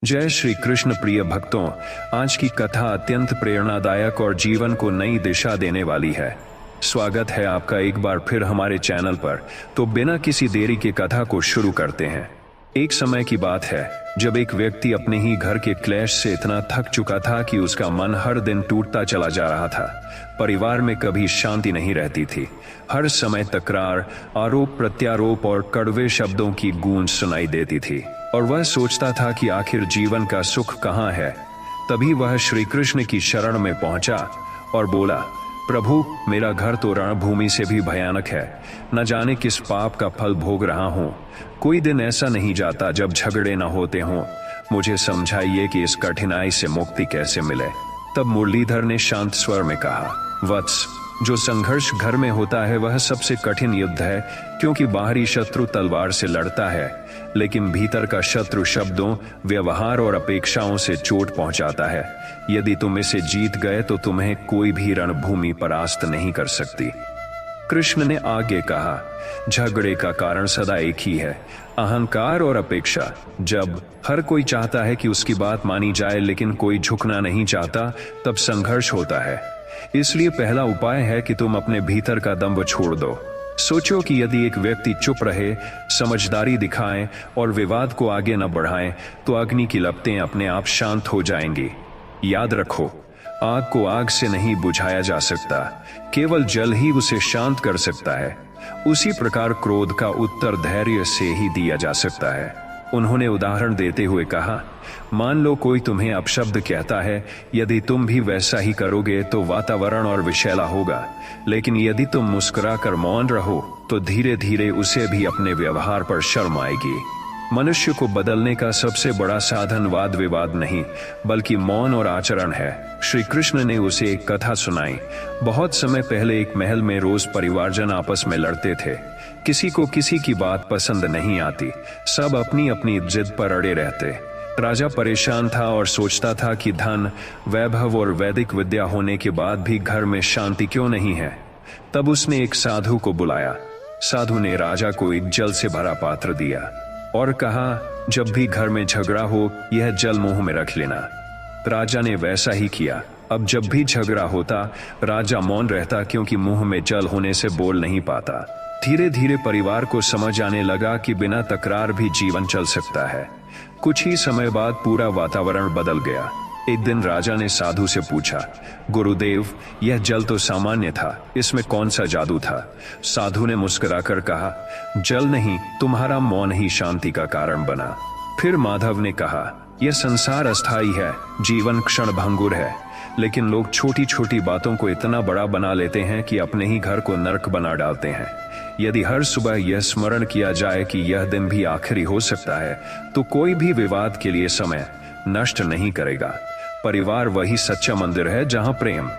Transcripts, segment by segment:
जय श्री कृष्ण। प्रिय भक्तों, आज की कथा अत्यंत प्रेरणादायक और जीवन को नई दिशा देने वाली है। स्वागत है आपका एक बार फिर हमारे चैनल पर। तो बिना किसी देरी के कथा को शुरू करते हैं। एक समय की बात है जब एक व्यक्ति अपने ही घर के क्लेश से इतना थक चुका था कि उसका मन हर दिन टूटता चला जा रहा था। परिवार में कभी शांति नहीं रहती थी। हर समय तकरार, आरोप प्रत्यारोप और कड़वे शब्दों की गूंज सुनाई देती थी और वह सोचता था कि आखिर जीवन का सुख कहाँ है। तभी वह श्री कृष्ण की शरण में पहुंचा और बोला, प्रभु, मेरा घर तो रणभूमि से भी भयानक है। न जाने किस पाप का फल भोग रहा हूँ। कोई दिन ऐसा नहीं जाता जब झगड़े न होते हों। मुझे समझाइए कि इस कठिनाई से मुक्ति कैसे मिले। तब मुरलीधर ने शांत स्वर में कहा, वत्स, जो संघर्ष घर में होता है वह सबसे कठिन युद्ध है, क्योंकि बाहरी शत्रु तलवार से लड़ता है, लेकिन भीतर का शत्रु शब्दों, व्यवहार और अपेक्षाओं से चोट पहुंचाता है। यदि तुम इसे जीत गए तो तुम्हें कोई भी रणभूमि परास्त नहीं कर सकती। कृष्ण ने आगे कहा, झगड़े का कारण सदा एक ही है, अहंकार और अपेक्षा। जब हर कोई चाहता है कि उसकी बात मानी जाए लेकिन कोई झुकना नहीं चाहता, तब संघर्ष होता है। इसलिए पहला उपाय है कि तुम अपने भीतर का दंभ छोड़ दो। सोचो कि यदि एक व्यक्ति चुप रहे, समझदारी दिखाए और विवाद को आगे न बढ़ाए तो अग्नि की लपटें अपने आप शांत हो जाएंगी। याद रखो, आग को आग से नहीं बुझाया जा सकता, केवल जल ही उसे शांत कर सकता है। उसी प्रकार क्रोध का उत्तर धैर्य से ही दिया जा सकता है। उन्होंने उदाहरण देते हुए कहा, मान लो कोई तुम्हें अपशब्द कहता है, यदि तुम भी वैसा ही करोगे तो वातावरण और विषैला होगा, लेकिन यदि तुम मुस्कुराकर मौन रहो तो धीरे धीरे उसे भी अपने व्यवहार पर शर्म आएगी। मनुष्य को बदलने का सबसे बड़ा साधन वाद विवाद नहीं, बल्कि मौन और आचरण है। श्री कृष्ण ने उसे एक कथा सुनाई। बहुत समय पहले एक महल में रोज परिवारजन आपस में लड़ते थे। किसी को किसी की बात पसंद नहीं आती, सब अपनी अपनी जिद पर अड़े रहते। राजा परेशान था और सोचता था कि धन, वैभव और वैदिक विद्या होने के बाद भी घर में शांति क्यों नहीं है। तब उसने एक साधु को बुलाया। साधु ने राजा को एक जल से भरा पात्र दिया और कहा, जब भी घर में झगड़ा हो यह जल मुंह में रख लेना। राजा ने वैसा ही किया। अब जब भी झगड़ा होता राजा मौन रहता, क्योंकि मुंह में जल होने से बोल नहीं पाता। धीरे धीरे परिवार को समझ आने लगा कि बिना तकरार भी जीवन चल सकता है। कुछ ही समय बाद पूरा वातावरण बदल गया। एक दिन राजा ने साधु से पूछा, गुरुदेव, यह जल तो सामान्य था, इसमें कौन सा जादू था? साधु ने मुस्कुराकर कहा, जल नहीं, तुम्हारा मौन ही शांति का कारण बना। फिर माधव ने कहा, यह संसार अस्थायी है, जीवन क्षण भंगुर है, लेकिन लोग छोटी छोटी बातों को इतना बड़ा बना लेते हैं कि अपने ही घर को नरक बना डालते हैं। यदि हर सुबह यह स्मरण किया जाए कि यह दिन भी आखिरी हो सकता है, तो कोई भी विवाद के लिए समय नष्ट नहीं करेगा। परिवार वही सच्चा मंदिर है जहां प्रेम,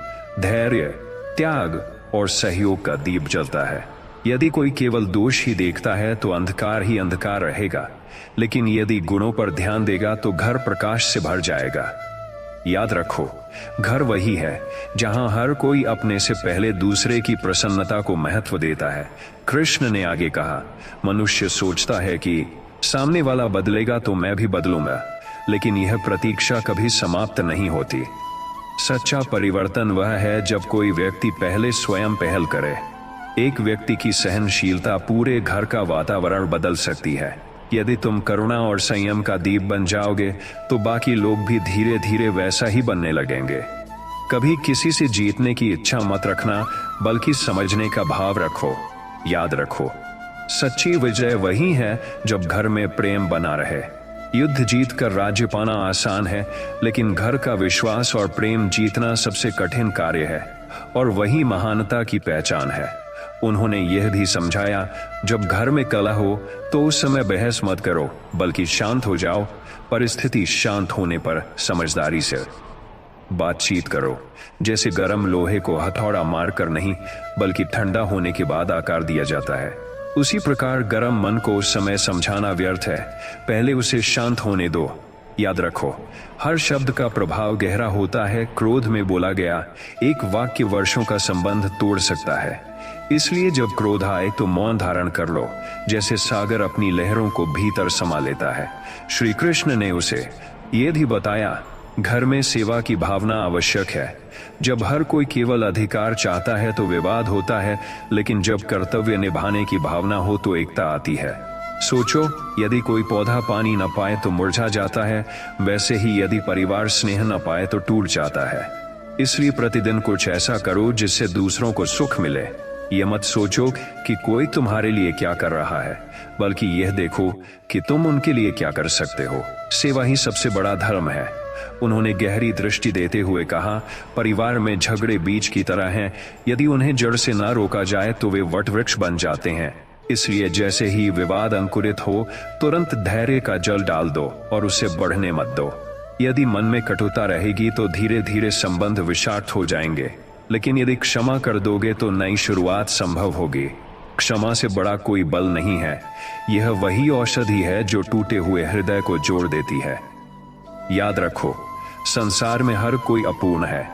धैर्य, त्याग और सहयोग का दीप जलता है। यदि कोई केवल दोष ही देखता है तो अंधकार ही अंधकार रहेगा, लेकिन यदि गुणों पर ध्यान देगा तो घर प्रकाश से भर जाएगा। याद रखो, घर वही है जहां हर कोई अपने से पहले दूसरे की प्रसन्नता को महत्व देता है। कृष्ण ने आगे कहा, मनुष्य सोचता है कि सामने वाला बदलेगा तो मैं भी बदलूंगा, लेकिन यह प्रतीक्षा कभी समाप्त नहीं होती। सच्चा परिवर्तन वह है जब कोई व्यक्ति पहले स्वयं पहल करे। एक व्यक्ति की सहनशीलता पूरे घर का वातावरण बदल सकती है। यदि तुम करुणा और संयम का दीप बन जाओगे तो बाकी लोग भी धीरे धीरे वैसा ही बनने लगेंगे। कभी किसी से जीतने की इच्छा मत रखना, बल्कि समझने का भाव रखो। याद रखो, सच्ची विजय वही है जब घर में प्रेम बना रहे। युद्ध जीत कर राज्य पाना आसान है, लेकिन घर का विश्वास और प्रेम जीतना सबसे कठिन कार्य है, और वही महानता की पहचान है। उन्होंने यह भी समझाया, जब घर में कलह हो तो उस समय बहस मत करो, बल्कि शांत हो जाओ। परिस्थिति शांत होने पर समझदारी से बातचीत करो। जैसे गर्म लोहे को हथौड़ा मारकर नहीं, बल्कि ठंडा होने के बाद आकार दिया जाता है, उसी प्रकार गर्म मन को उस समय समझाना व्यर्थ है, पहले उसे शांत होने दो। याद रखो, हर शब्द का प्रभाव गहरा होता है। क्रोध में बोला गया एक वाक्य वर्षों का संबंध तोड़ सकता है। इसलिए जब क्रोध आए तो मौन धारण कर लो, जैसे सागर अपनी लहरों को भीतर समा लेता है। श्री कृष्ण ने उसे ये भी बताया घर में सेवा की भावना आवश्यक है। जब हर कोई केवल अधिकार चाहता है तो विवाद होता है, लेकिन जब कर्तव्य निभाने की भावना हो तो एकता आती है। सोचो, यदि कोई पौधा पानी न पाए तो मुरझा जाता है, वैसे ही यदि परिवार स्नेह न पाए तो टूट जाता है। इसलिए प्रतिदिन कुछ ऐसा करो जिससे दूसरों को सुख मिले। यह मत सोचो कि कोई तुम्हारे लिए क्या कर रहा है, बल्कि यह देखो कि तुम उनके लिए क्या कर सकते हो। सेवा ही सबसे बड़ा धर्म है। उन्होंने गहरी दृष्टि देते हुए कहा, परिवार में झगड़े बीज की तरह हैं, यदि उन्हें जड़ से ना रोका जाए तो वे वटवृक्ष बन जाते हैं। इसलिए जैसे ही विवाद अंकुरित हो, तुरंत धैर्य का जल डाल दो और उसे बढ़ने मत दो। यदि मन में कटुता रहेगी तो धीरे धीरे संबंध विषाक्त हो जाएंगे, लेकिन यदि क्षमा कर दोगे तो नई शुरुआत संभव होगी। क्षमा से बड़ा कोई बल नहीं है। यह वही औषधि है जो टूटे हुए हृदय को जोड़ देती है। याद रखो, संसार में हर कोई अपूर्ण है।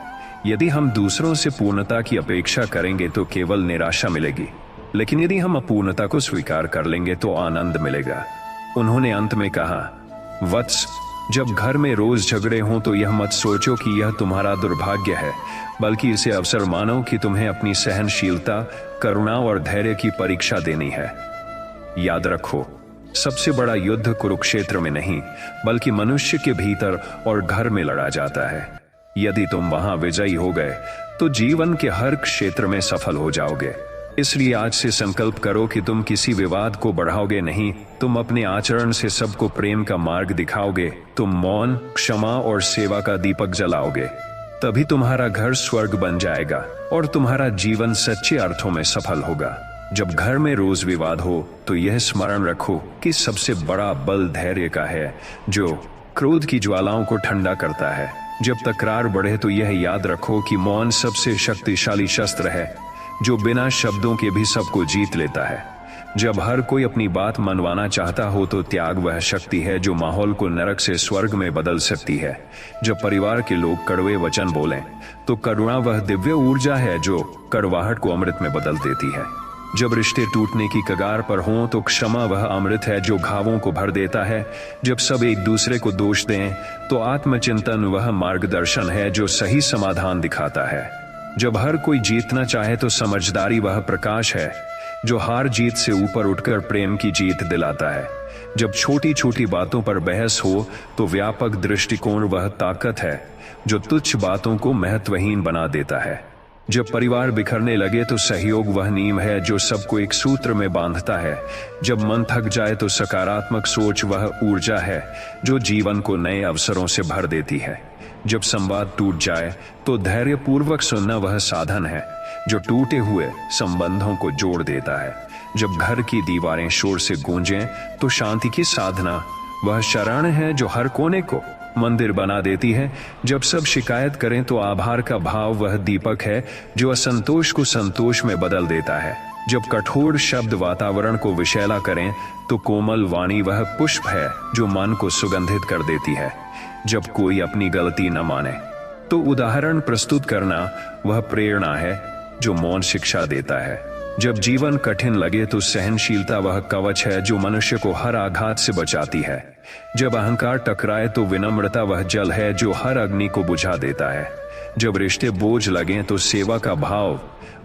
यदि हम दूसरों से पूर्णता की अपेक्षा करेंगे तो केवल निराशा मिलेगी, लेकिन यदि हम अपूर्णता को स्वीकार कर लेंगे तो आनंद मिलेगा। उन्होंने अंत में कहा, वत्स, जब घर में रोज झगड़े हों तो यह मत सोचो कि यह तुम्हारा दुर्भाग्य है, बल्कि इसे अवसर मानो कि तुम्हें अपनी सहनशीलता, करुणा और धैर्य की परीक्षा देनी है। याद रखो, सबसे बड़ा युद्ध कुरुक्षेत्र में नहीं, बल्कि मनुष्य के भीतर और घर में लड़ा जाता है। यदि तुम वहां विजयी हो गए तो जीवन के हर क्षेत्र में सफल हो जाओगे। इसलिए आज से संकल्प करो कि तुम किसी विवाद को बढ़ाओगे नहीं, तुम अपने आचरण से सबको प्रेम का मार्ग दिखाओगे। तुम मौन, क्षमा और सेवा का दीपक जलाओगे। तभी तुम्हारा घर स्वर्ग बन जाएगा और तुम्हारा जीवन सच्चे अर्थों में सफल होगा। जब घर में रोज विवाद हो तो यह स्मरण रखो कि सबसे बड़ा बल धैर्य का है, जो क्रोध की ज्वालाओं को ठंडा करता है। जब तकरार बढ़े तो यह याद रखो कि मौन सबसे शक्तिशाली शस्त्र है, जो बिना शब्दों के भी सबको जीत लेता है। जब हर कोई अपनी बात मनवाना चाहता हो तो त्याग वह शक्ति है जो माहौल को नरक से स्वर्ग में बदल सकती है। जब परिवार के लोग कड़वे वचन बोलें तो करुणा वह दिव्य ऊर्जा है जो कड़वाहट को अमृत में बदल देती है। जब रिश्ते टूटने की कगार पर हों तो क्षमा वह अमृत है जो घावों को भर देता है। जब सब एक दूसरे को दोष दें तो आत्मचिंतन वह मार्गदर्शन है जो सही समाधान दिखाता है। जब हर कोई जीतना चाहे तो समझदारी वह प्रकाश है जो हार जीत से ऊपर उठकर प्रेम की जीत दिलाता है। जब छोटी छोटी बातों पर बहस हो तो व्यापक दृष्टिकोण वह ताकत है जो तुच्छ बातों को महत्वहीन बना देता है। जब परिवार बिखरने लगे तो सहयोग वह नींव है जो सबको एक सूत्र में बांधता है। जब मन थक जाए तो सकारात्मक सोच वह ऊर्जा है जो जीवन को नए अवसरों से भर देती है। जब संवाद टूट जाए तो धैर्यपूर्वक सुनना वह साधन है जो टूटे हुए संबंधों को जोड़ देता है। जब घर की दीवारें शोर से गूंजें तो शांति की साधना वह शरण है जो हर कोने को मंदिर बना देती है। जब सब शिकायत करें तो आभार का भाव वह दीपक है जो असंतोष को संतोष में बदल देता है। जब कठोर शब्द वातावरण को विषैला करें तो कोमल वाणी वह पुष्प है जो मन को सुगंधित कर देती है। जब कोई अपनी गलती न माने तो उदाहरण प्रस्तुत करना वह प्रेरणा है जो मौन शिक्षा देता है। जब जीवन कठिन लगे तो सहनशीलता वह कवच है जो मनुष्य को हर आघात से बचाती है। जब अहंकार टकराए तो विनम्रता वह जल है जो हर अग्नि को बुझा देता है। जब रिश्ते बोझ लगे तो सेवा का भाव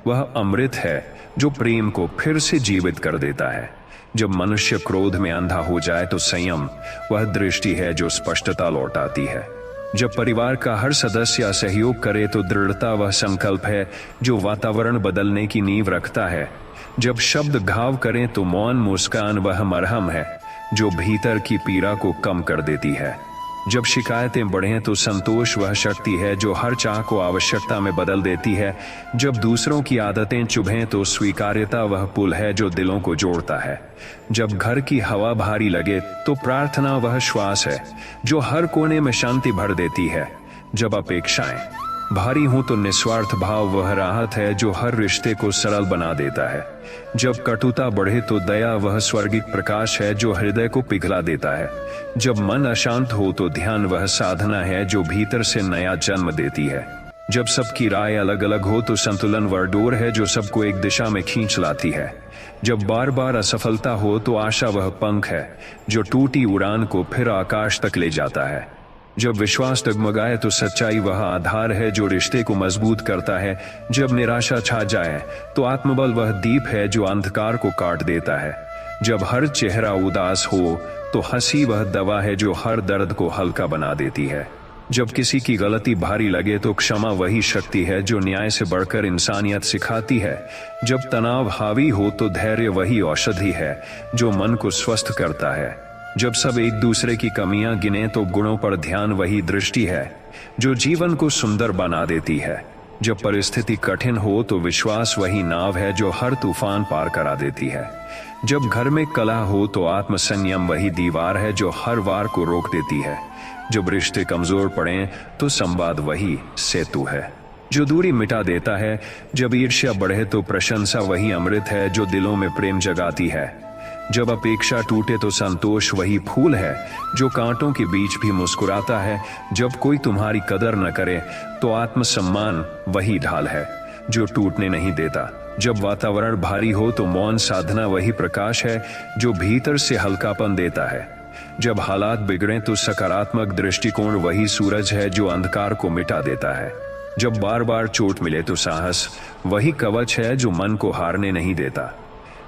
वह अमृत है जो प्रेम को फिर से जीवित कर देता है। जब मनुष्य क्रोध में अंधा हो जाए तो संयम वह दृष्टि है जो स्पष्टता लौटाती है। जब परिवार का हर सदस्य सहयोग करे तो दृढ़ता वह संकल्प है जो वातावरण बदलने की नींव रखता है। जब शब्द घाव करें तो मौन मुस्कान वह मरहम है जो भीतर की पीड़ा को कम कर देती है। जब शिकायतें बढ़ें तो संतोष वह शक्ति है जो हर चाह को आवश्यकता में बदल देती है। जब दूसरों की आदतें चुभें तो स्वीकार्यता वह पुल है जो दिलों को जोड़ता है। जब घर की हवा भारी लगे तो प्रार्थना वह श्वास है जो हर कोने में शांति भर देती है। जब अपेक्षाएं भारी हों तो निस्वार्थ भाव वह राहत है जो हर रिश्ते को सरल बना देता है। जब कटुता बढ़े तो दया वह स्वर्गिक प्रकाश है जो हृदय को पिघला देता है। जब मन अशांत हो तो ध्यान वह साधना है जो भीतर से नया जन्म देती है। जब सबकी राय अलग अलग हो तो संतुलन वह डोर है जो सबको एक दिशा में खींच लाती है। जब बार बार असफलता हो तो आशा वह पंख है जो टूटी उड़ान को फिर आकाश तक ले जाता है। जब विश्वास डगमगाए तो सच्चाई वह आधार है जो रिश्ते को मजबूत करता है। जब निराशा छा जाए तो आत्मबल वह दीप है जो अंधकार को काट देता है। जब हर चेहरा उदास हो तो हंसी वह दवा है जो हर दर्द को हल्का बना देती है। जब किसी की गलती भारी लगे तो क्षमा वही शक्ति है जो न्याय से बढ़कर इंसानियत सिखाती है। जब तनाव हावी हो तो धैर्य वही औषधि है जो मन को स्वस्थ करता है। जब सब एक दूसरे की कमियां गिने तो गुणों पर ध्यान वही दृष्टि है जो जीवन को सुंदर बना देती है। जब परिस्थिति कठिन हो तो विश्वास वही नाव है जो हर तूफान पार करा देती है। जब घर में कलह हो तो आत्मसंयम वही दीवार है जो हर वार को रोक देती है। जब रिश्ते कमजोर पड़े तो संवाद वही सेतु है जो दूरी मिटा देता है। जब ईर्ष्या बढ़े तो प्रशंसा वही अमृत है जो दिलों में प्रेम जगाती है। जब अपेक्षा टूटे तो संतोष वही फूल है जो कांटों के बीच भी मुस्कुराता है। जब कोई तुम्हारी कदर न करे तो आत्मसम्मान वही ढाल है जो टूटने नहीं देता। जब वातावरण भारी हो तो मौन साधना वही प्रकाश है जो भीतर से हल्कापन देता है। जब हालात बिगड़े तो सकारात्मक दृष्टिकोण वही सूरज है जो अंधकार को मिटा देता है। जब बार बार चोट मिले तो साहस वही कवच है जो मन को हारने नहीं देता।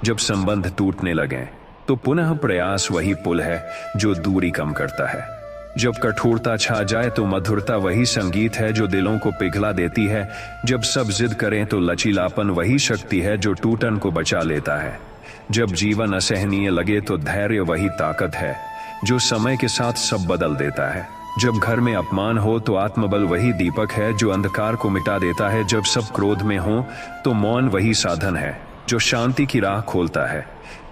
जब संबंध टूटने लगे तो पुनः प्रयास वही पुल है जो दूरी कम करता है। जब कठोरता छा जाए तो मधुरता वही संगीत है जो दिलों को पिघला देती है। जब सब जिद करें तो लचीलापन वही शक्ति है जो टूटन को बचा लेता है। जब जीवन असहनीय लगे तो धैर्य वही ताकत है जो समय के साथ सब बदल देता है। जब घर में अपमान हो तो आत्मबल वही दीपक है जो अंधकार को मिटा देता है। जब सब क्रोध में हो तो मौन वही साधन है जो शांति की राह खोलता है।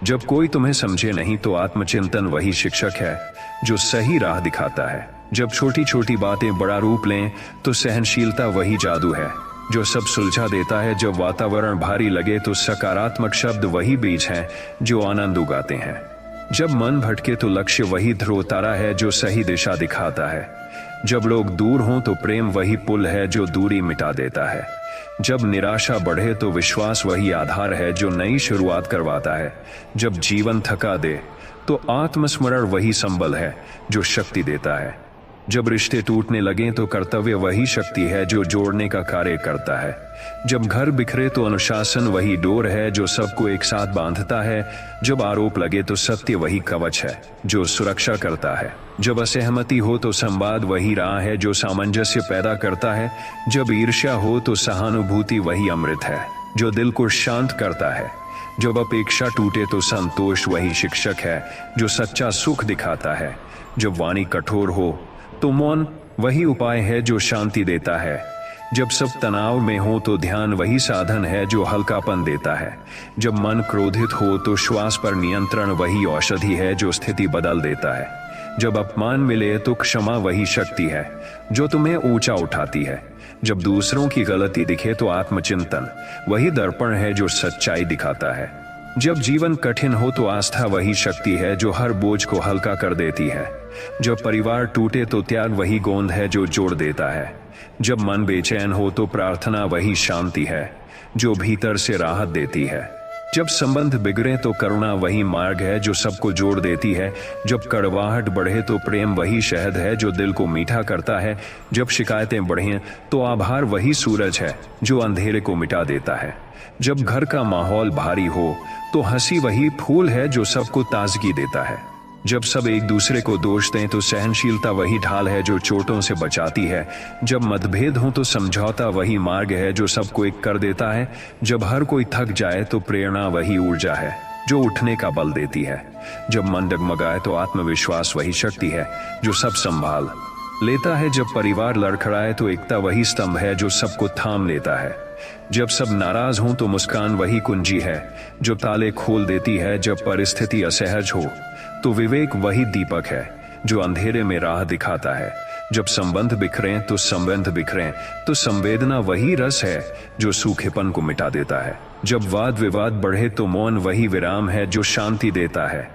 जब कोई तुम्हें समझे नहीं तो आत्मचिंतन वही शिक्षक है जो सही राह दिखाता है। जब छोटी छोटी बातें बड़ा रूप लें तो सहनशीलता वही जादू है जो सब सुलझा देता है। जब वातावरण भारी लगे तो सकारात्मक शब्द वही बीज हैं जो आनंद उगाते हैं। जब मन भटके तो लक्ष्य वही ध्रुव तारा है जो सही दिशा दिखाता है। जब लोग दूर हों तो प्रेम वही पुल है जो दूरी मिटा देता है। जब निराशा बढ़े तो विश्वास वही आधार है जो नई शुरुआत करवाता है। जब जीवन थका दे तो आत्मस्मरण वही संबल है जो शक्ति देता है। जब रिश्ते टूटने लगें तो कर्तव्य वही शक्ति है जो जोड़ने का कार्य करता है। जब घर बिखरे तो अनुशासन वही डोर है जो सबको एक साथ बांधता है। जब आरोप लगे तो सत्य वही कवच है जो सुरक्षा करता है। जब असहमति हो तो संवाद वही राह है जो सामंजस्य पैदा करता है। जब ईर्ष्या हो तो सहानुभूति वही अमृत है जो दिल को शांत करता है। जब अपेक्षा टूटे तो संतोष वही शिक्षक है जो सच्चा सुख दिखाता है। जब वाणी कठोर हो तो मौन वही उपाय है जो शांति देता है। जब सब तनाव में हो तो ध्यान वही साधन है जो हल्कापन देता है। जब मन क्रोधित हो तो श्वास पर नियंत्रण वही औषधि है जो स्थिति बदल देता है। जब अपमान मिले तो क्षमा वही शक्ति है जो तुम्हें ऊंचा उठाती है। जब दूसरों की गलती दिखे तो आत्मचिंतन वही दर्पण है जो सच्चाई दिखाता है। जब जीवन कठिन हो तो आस्था वही शक्ति है जो हर बोझ को हल्का कर देती है। जब परिवार टूटे तो त्याग वही गोंद है जो जोड़ देता है। जब मन बेचैन हो तो प्रार्थना वही शांति है जो भीतर से राहत देती है। जब संबंध बिगड़े तो करुणा वही मार्ग है जो सबको जोड़ देती है। जब कड़वाहट बढ़े तो प्रेम वही शहद है जो दिल को मीठा करता है। जब शिकायतें बढ़ें तो आभार वही सूरज है जो अंधेरे को मिटा देता है। जब घर का माहौल भारी हो तो हंसी वही फूल है जो सबको ताजगी देता है। जब सब एक दूसरे को दोष दें तो सहनशीलता वही ढाल है जो चोटों से बचाती है। जब मतभेद हो तो समझौता वही मार्ग है जो सबको एक कर देता है। जब हर कोई थक जाए तो प्रेरणा वही ऊर्जा है जो उठने का बल देती है। जब मन डगमगाए तो आत्मविश्वास वही शक्ति है जो सब संभाल लेता है। जब परिवार लड़खड़ाए तो एकता वही स्तंभ है जो सबको थाम लेता है। जब सब नाराज हों तो मुस्कान वही कुंजी है जो ताले खोल देती है। जब परिस्थिति असहज हो तो विवेक वही दीपक है जो अंधेरे में राह दिखाता है। जब संबंध बिखरें तो संबंध बिखरें तो संवेदना वही रस है जो सूखेपन को मिटा देता है। जब वाद विवाद बढ़े तो मौन वही विराम है जो शांति देता है।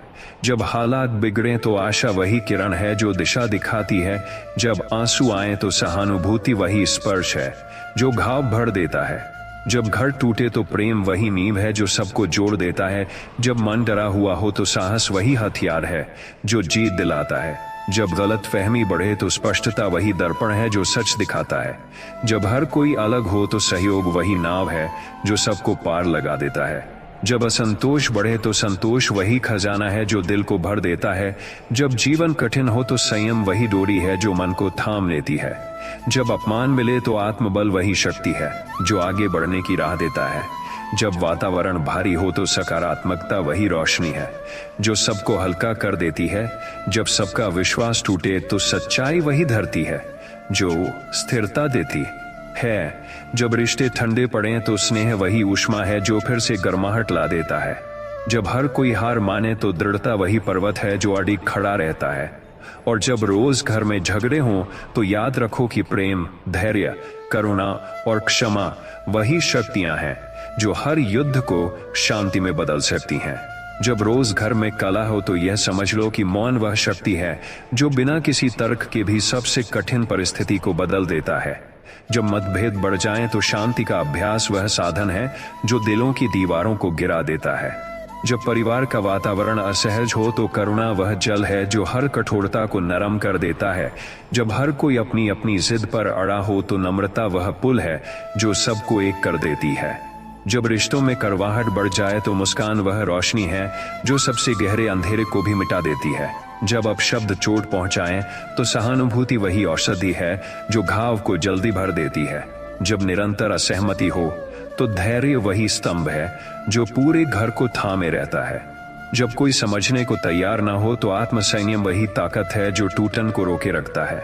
जब हालात बिगड़े तो आशा वही किरण है जो दिशा दिखाती है। जब आंसू आए तो सहानुभूति वही स्पर्श है जो घाव भर देता है। जब घर टूटे तो प्रेम वही नींव है जो सबको जोड़ देता है। जब मन डरा हुआ हो तो साहस वही हथियार है जो जीत दिलाता है। जब गलत फहमी बढ़े तो स्पष्टता वही दर्पण है जो सच दिखाता है। जब हर कोई अलग हो तो सहयोग वही नाव है जो सबको पार लगा देता है। जब असंतोष बढ़े तो संतोष वही खजाना है जो दिल को भर देता है। जब जीवन कठिन हो तो संयम वही डोरी है जो मन को थाम लेती है। जब अपमान मिले तो आत्मबल वही शक्ति है जो आगे बढ़ने की राह देता है। जब वातावरण भारी हो तो सकारात्मकता वही रोशनी है जो सबको हल्का कर देती है। जब सबका विश्वास टूटे तो सच्चाई वही धरती है जो स्थिरता देती है। जब रिश्ते ठंडे पड़े तो स्नेह वही ऊष्मा है जो फिर से गर्माहट ला देता है। जब हर कोई हार माने तो दृढ़ता वही पर्वत है जो अडिग खड़ा रहता है। और जब रोज घर में झगड़े हों तो याद रखो कि प्रेम, धैर्य, करुणा और क्षमा वही शक्तियां हैं जो हर युद्ध को शांति में बदल सकती हैं। जब रोज घर में कलह हो तो यह समझ लो कि मौन वह शक्ति है जो बिना किसी तर्क के भी सबसे कठिन परिस्थिति को बदल देता है। जब मतभेद बढ़ जाएं तो शांति का अभ्यास वह साधन है जो दिलों की दीवारों को गिरा देता है। जब परिवार का वातावरण असहज हो तो करुणा वह जल है जो हर कठोरता को नरम कर देता है। जब हर कोई अपनी अपनी जिद पर अड़ा हो तो नम्रता वह पुल है जो सबको एक कर देती है। जब रिश्तों में कड़वाहट बढ़ जाए तो मुस्कान वह रोशनी है जो सबसे गहरे अंधेरे को भी मिटा देती है। जब अपशब्द चोट पहुंचाएं तो सहानुभूति वही औषधि है जो घाव को जल्दी भर देती है। जब निरंतर असहमति हो तो धैर्य वही स्तंभ है जो पूरे घर को थामे रहता है। जब कोई समझने को तैयार ना हो तो आत्मसंयम वही ताकत है जो टूटन को रोके रखता है।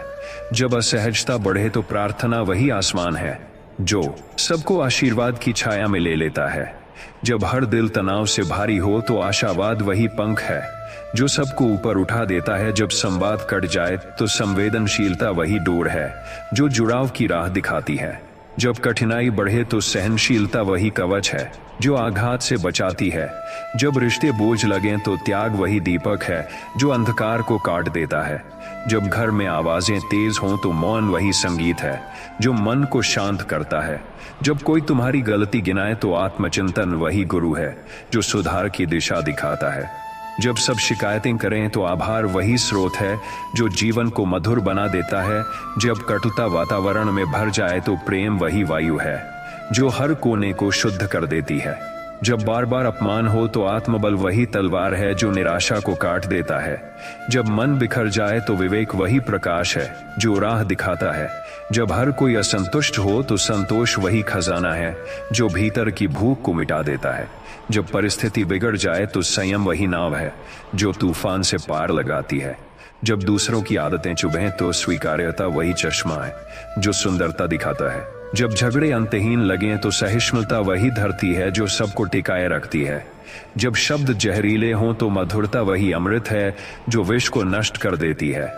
जब असहजता बढ़े तो प्रार्थना वही आसमान है जो सबको आशीर्वाद की छाया में ले लेता है। जब हर दिल तनाव से भारी हो तो आशावाद वही पंख है जो सबको ऊपर उठा देता है। जब संवाद कट जाए तो संवेदनशीलता वही डोर है जो जुड़ाव की राह दिखाती है। जब कठिनाई बढ़े तो सहनशीलता वही कवच है जो आघात से बचाती है। जब रिश्ते बोझ लगें तो त्याग वही दीपक है जो अंधकार को काट देता है। जब घर में आवाजें तेज हों तो मौन वही संगीत है जो मन को शांत करता है। जब कोई तुम्हारी गलती गिनाए तो आत्मचिंतन वही गुरु है जो सुधार की दिशा दिखाता है। जब सब शिकायतें करें तो आभार वही स्रोत है जो जीवन को मधुर बना देता है। जब कटुता वातावरण में भर जाए तो प्रेम वही वायु है जो हर कोने को शुद्ध कर देती है। जब बार बार अपमान हो तो आत्मबल वही तलवार है जो निराशा को काट देता है। जब मन बिखर जाए तो विवेक वही प्रकाश है जो राह दिखाता है। जब हर कोई असंतुष्ट हो तो संतोष वही खजाना है जो भीतर की भूख को मिटा देता है। जब परिस्थिति बिगड़ जाए तो संयम वही नाव है जो तूफान से पार लगाती है। जब दूसरों की आदतें चुभें तो स्वीकार्यता वही चश्मा है जो सुंदरता दिखाता है। जब झगड़े अंतहीन लगें तो सहिष्णुता वही धरती है जो सबको टिकाए रखती है। जब शब्द जहरीले हों तो मधुरता वही अमृत है जो विष को नष्ट कर देती है।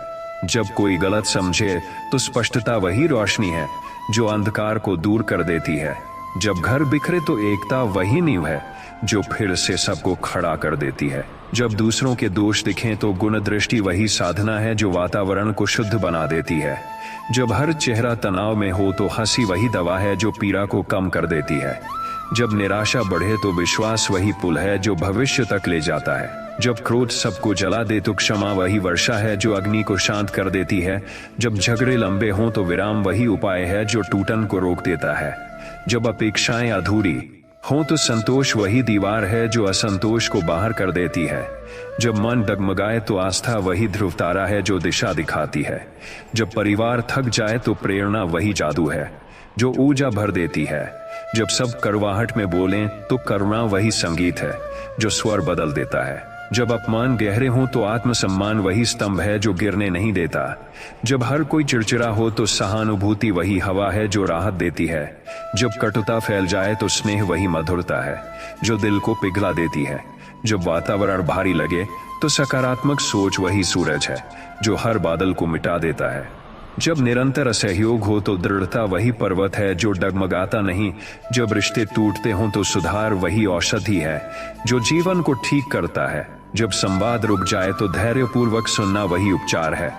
जब कोई गलत समझे तो स्पष्टता वही रोशनी है जो अंधकार को दूर कर देती है। जब घर बिखरे तो एकता वही नींव है जो फिर से सबको खड़ा कर देती है। जब दूसरों के दोष दिखें तो गुण दृष्टि वही साधना है जो वातावरण को शुद्ध बना देती है। जब हर चेहरा तनाव में हो तो हंसी वही दवा है जो पीड़ा को कम कर देती है। जब निराशा बढ़े तो विश्वास वही पुल है जो भविष्य तक ले जाता है। जब क्रोध सबको जला दे तो क्षमा वही वर्षा है जो अग्नि को शांत कर देती है। जब झगड़े लंबे हों तो विराम वही उपाय है जो टूटन को रोक देता है। जब अपेक्षाएं अधूरी हों तो संतोष वही दीवार है जो असंतोष को बाहर कर देती है। जब मन डगमगाए तो आस्था वही ध्रुव तारा है जो दिशा दिखाती है। जब परिवार थक जाए तो प्रेरणा वही जादू है जो ऊर्जा भर देती है। जब सब कड़वाहट में बोलें तो करुणा वही संगीत है जो स्वर बदल देता है। जब अपमान गहरे हों तो आत्मसम्मान वही स्तंभ है जो गिरने नहीं देता। जब हर कोई चिड़चिड़ा हो तो सहानुभूति वही हवा है जो राहत देती है। जब कटुता फैल जाए तो स्नेह वही मधुरता है जो दिल को पिघला देती है। जब वातावरण भारी लगे तो सकारात्मक सोच वही सूरज है जो हर बादल को मिटा देता है। जब निरंतर असहयोग हो तो दृढ़ता वही पर्वत है जो डगमगाता नहीं। जब रिश्ते टूटते हों तो सुधार वही औषधि है जो जीवन को ठीक करता है। जब संवाद रुक जाए तो धैर्यपूर्वक सुनना वही उपचार है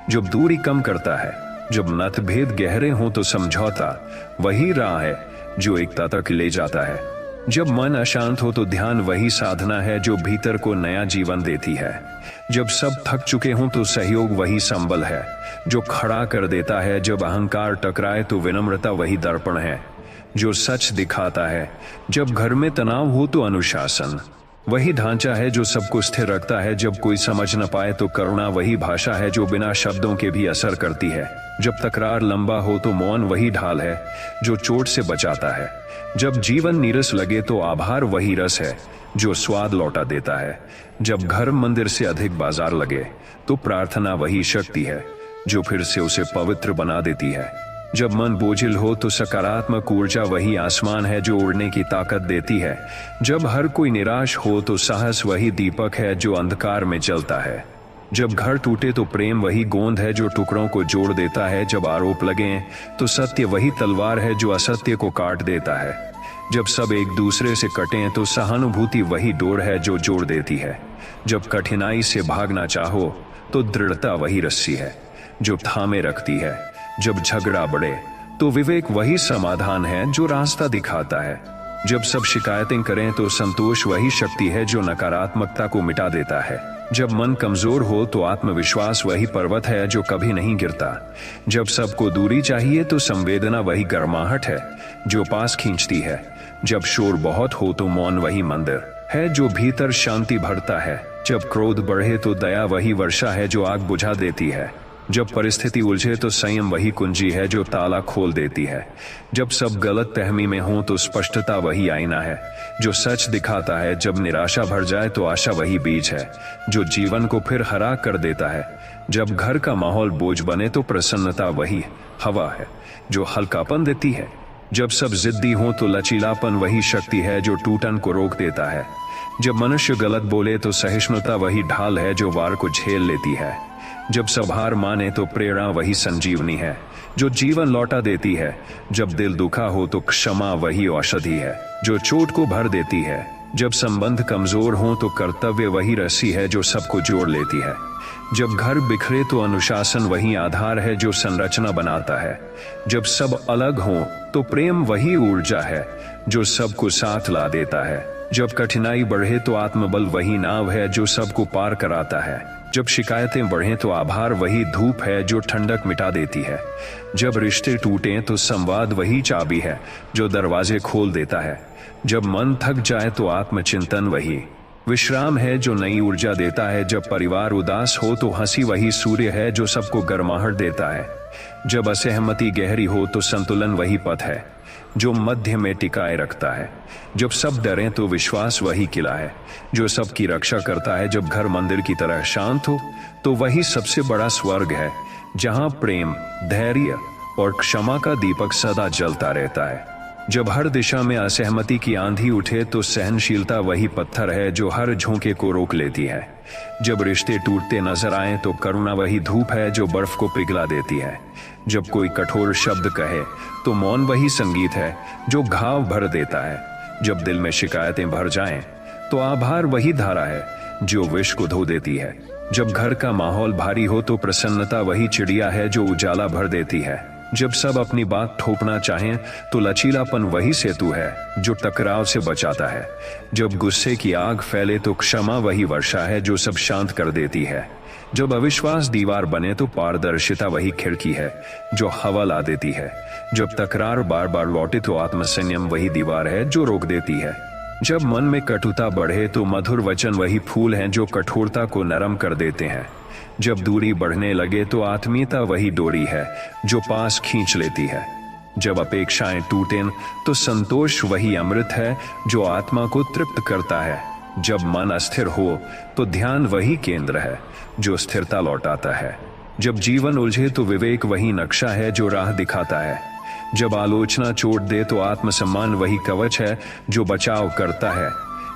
जो दूरी कम करता है। जब मतभेद गहरे हों तो समझौता वही राह है जो एकता तक ले जाता है। जब मन अशांत हो तो ध्यान वही साधना है जो भीतर को नया जीवन देती है। जब सब थक चुके हों तो सहयोग वही संबल है जो खड़ा कर देता है। जब अहंकार टकराए तो विनम्रता वही दर्पण है जो सच दिखाता है। जब घर में तनाव हो तो अनुशासन वही ढांचा है जो सबको स्थिर रखता है। जब कोई समझ न पाए तो करुणा वही भाषा है जो बिना शब्दों के भी असर करती है। जब तकरार लंबा हो तो मौन वही ढाल है जो चोट से बचाता है। जब जीवन नीरस लगे तो आभार वही रस है जो स्वाद लौटा देता है। जब घर मंदिर से अधिक बाजार लगे तो प्रार्थना वही शक्ति है जो फिर से उसे पवित्र बना देती है। जब मन बोझिल हो तो सकारात्मक ऊर्जा वही आसमान है जो उड़ने की ताकत देती है। जब हर कोई निराश हो तो साहस वही दीपक है जो अंधकार में जलता है। जब घर टूटे तो प्रेम वही गोंद है जो टुकड़ों को जोड़ देता है। जब आरोप लगे तो सत्य वही तलवार है जो असत्य को काट देता है। जब सब एक दूसरे से कटें तो सहानुभूति वही डोर है जो जोड़ देती है। जब कठिनाई से भागना चाहो तो दृढ़ता वही रस्सी है जो थामे रखती है। जब झगड़ा बढ़े तो विवेक वही समाधान है जो रास्ता दिखाता है। जब सब शिकायतें करें तो संतोष वही शक्ति है जो नकारात्मकता को मिटा देता है। जब मन कमजोर हो तो आत्मविश्वास वही पर्वत है जो कभी नहीं गिरता। जब सबको दूरी चाहिए तो संवेदना वही गर्माहट है जो पास खींचती है। जब शोर बहुत हो तो मौन वही मंदिर है जो भीतर शांति भरता है। जब क्रोध बढ़े तो दया वही वर्षा है जो आग बुझा देती है। जब परिस्थिति उलझे तो संयम वही कुंजी है जो ताला खोल देती है। जब सब गलत फहमी में हो तो स्पष्टता वही आईना है जो सच दिखाता है। जब निराशा भर जाए तो आशा वही बीज है जो जीवन को फिर हरा कर देता है। जब घर का माहौल बोझ बने तो प्रसन्नता वही हवा है जो हल्कापन देती है। जब सब जिद्दी हो तो लचीलापन वही शक्ति है जो टूटन को रोक देता है। जब मनुष्य गलत बोले तो सहिष्णुता वही ढाल है जो वार को झेल लेती है। जब सब हार माने तो प्रेरणा वही संजीवनी है जो जीवन लौटा देती है। जब दिल दुखा हो तो क्षमा वही औषधि है जो चोट को भर देती है। जब संबंध कमजोर हो तो कर्तव्य वही रस्सी है जो सबको जोड़ लेती है। जब घर बिखरे तो अनुशासन वही आधार है जो संरचना बनाता है। जब सब अलग हो तो प्रेम वही ऊर्जा है जो सबको साथ ला देता है। जब कठिनाई बढ़े तो आत्मबल वही नाव है जो सबको पार कराता है। जब शिकायतें बढ़ें तो आभार वही धूप है जो ठंडक मिटा देती है। जब रिश्ते टूटें तो संवाद वही चाबी है जो दरवाजे खोल देता है। जब मन थक जाए तो आत्मचिंतन वही विश्राम है जो नई ऊर्जा देता है। जब परिवार उदास हो तो हंसी वही सूर्य है जो सबको गर्माहट देता है। जब असहमति गहरी हो तो संतुलन वही पथ है जो मध्य में टिकाए रखता है। जब सब डरें तो विश्वास वही किला है जो सबकी रक्षा करता है। जब घर मंदिर की तरह शांत हो तो वही सबसे बड़ा स्वर्ग है जहां प्रेम, धैर्य और क्षमा का दीपक सदा जलता रहता है। जब हर दिशा में असहमति की आंधी उठे तो सहनशीलता वही पत्थर है जो हर झोंके को रोक लेती है। जब रिश्ते टूटते नजर आए तो करुणा वही धूप है जो बर्फ को पिघला देती है। जब कोई कठोर शब्द कहे तो मौन वही संगीत है जो घाव भर देता है। जब दिल में शिकायतें भर जाएं तो आभार वही धारा है जो विष को धो देती है। जब घर का माहौल भारी हो तो प्रसन्नता वही चिड़िया है जो उजाला भर देती है। जब सब अपनी बात ठोकना चाहें तो लचीलापन वही सेतु है जो टकराव से बचाता है। जब गुस्से की आग फैले तो क्षमा वही वर्षा है जो सब शांत कर देती है। जब अविश्वास दीवार बने तो पारदर्शिता वही खिड़की है जो हवा ला देती है। जब तकरार बार बार लौटे तो आत्मसंयम वही दीवार है जो रोक देती है। जब मन में कटुता बढ़े तो मधुर वचन वही फूल हैं जो कठोरता को नरम कर देते हैं। जब दूरी बढ़ने लगे तो आत्मीयता वही डोरी है जो पास खींच लेती है। जब अपेक्षाएं टूटें तो संतोष वही अमृत है जो आत्मा को तृप्त करता है। जब मन अस्थिर हो तो ध्यान वही केंद्र है जो स्थिरता लौटाता है। जब जीवन उलझे तो विवेक वही नक्शा है जो राह दिखाता है। जब आलोचना चोट दे तो आत्मसम्मान वही कवच है जो बचाव करता है।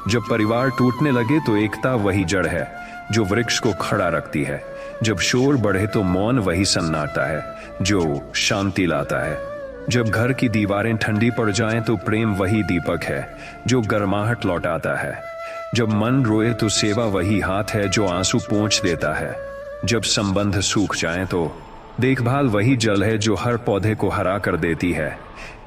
जब परिवार टूटने लगे तो एकता वही जड़ है जो वृक्ष को खड़ा रखती है। जब शोर बढ़े तो मौन वही सन्नाटा है जो शांति लाता है। जब घर की दीवारें ठंडी पड़ जाएं तो प्रेम वही दीपक है जो गर्माहट लौटाता है। जब मन रोए तो सेवा वही हाथ है जो आंसू पोंछ देता है। जब संबंध सूख जाएं तो देखभाल वही जल है जो हर पौधे को हरा कर देती है।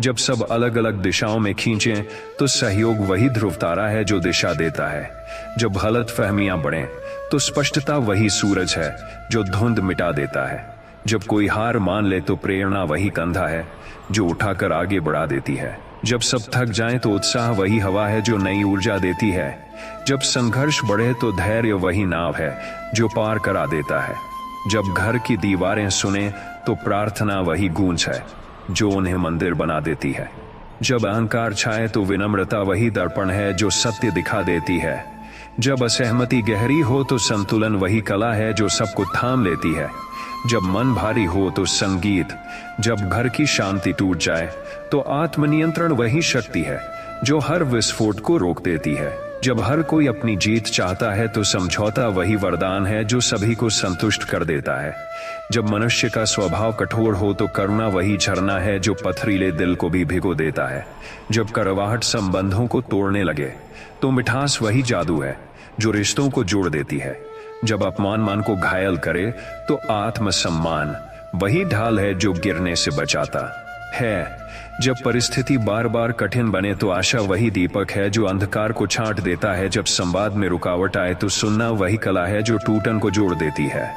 जब सब अलग अलग दिशाओं में खींचें तो सहयोग वही ध्रुव तारा है जो दिशा देता है। जब गलत फहमियां बढ़ें तो स्पष्टता वही सूरज है जो धुंध मिटा देता है। जब कोई हार मान ले तो प्रेरणा वही कंधा है जो उठाकर आगे बढ़ा देती है। जब सब थक जाएं तो उत्साह वही हवा है जो नई ऊर्जा देती है। जब संघर्ष बढ़े तो धैर्य वही नाव है जो पार करा देता है। जब घर की दीवारें सुने तो प्रार्थना वही गूंज है जो उन्हें मंदिर बना देती है। जब अहंकार छाए तो विनम्रता वही दर्पण है जो सत्य दिखा देती है। जब असहमति गहरी हो तो संतुलन वही कला है जो सबको थाम लेती है। जब मन भारी हो तो संगीत, जब घर की शांति टूट जाए तो आत्मनियंत्रण वही शक्ति है जो हर विस्फोट को रोक देती है। जब हर कोई अपनी जीत चाहता है तो समझौता वही वरदान है जो सभी को संतुष्ट कर देता है। जब मनुष्य का स्वभाव कठोर हो तो करुणा वही झरना है जो पथरीले दिल को भी भिगो देता है। जब कड़वाहट संबंधों को तोड़ने लगे तो मिठास वही जादू है जो रिश्तों को जोड़ देती है। जब अपमान मन को घायल करे तो आत्मसम्मान वही ढाल है जो गिरने से बचाता है। जब परिस्थिति बार बार कठिन बने तो आशा वही दीपक है जो अंधकार को छांट देता है। जब संवाद में रुकावट आए तो सुनना वही कला है जो टूटन को जोड़ देती है।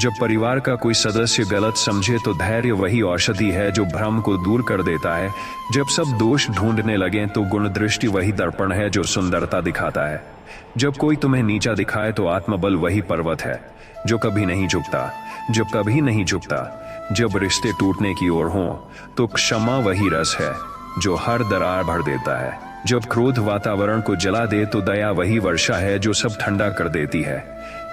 जब परिवार का कोई सदस्य गलत समझे तो धैर्य वही औषधि है जो भ्रम को दूर कर देता है। जब सब दोष ढूंढने लगे तो गुण दृष्टि वही दर्पण है जो सुंदरता दिखाता है। जब कोई तुम्हें नीचा दिखाए तो आत्मबल वही पर्वत है जो कभी नहीं झुकता, जो कभी नहीं झुकता। जब रिश्ते टूटने की ओर हों तो क्षमा वही रस है जो हर दरार भर देता है। जब क्रोध वातावरण को जला दे तो दया वही वर्षा है जो सब ठंडा कर देती है।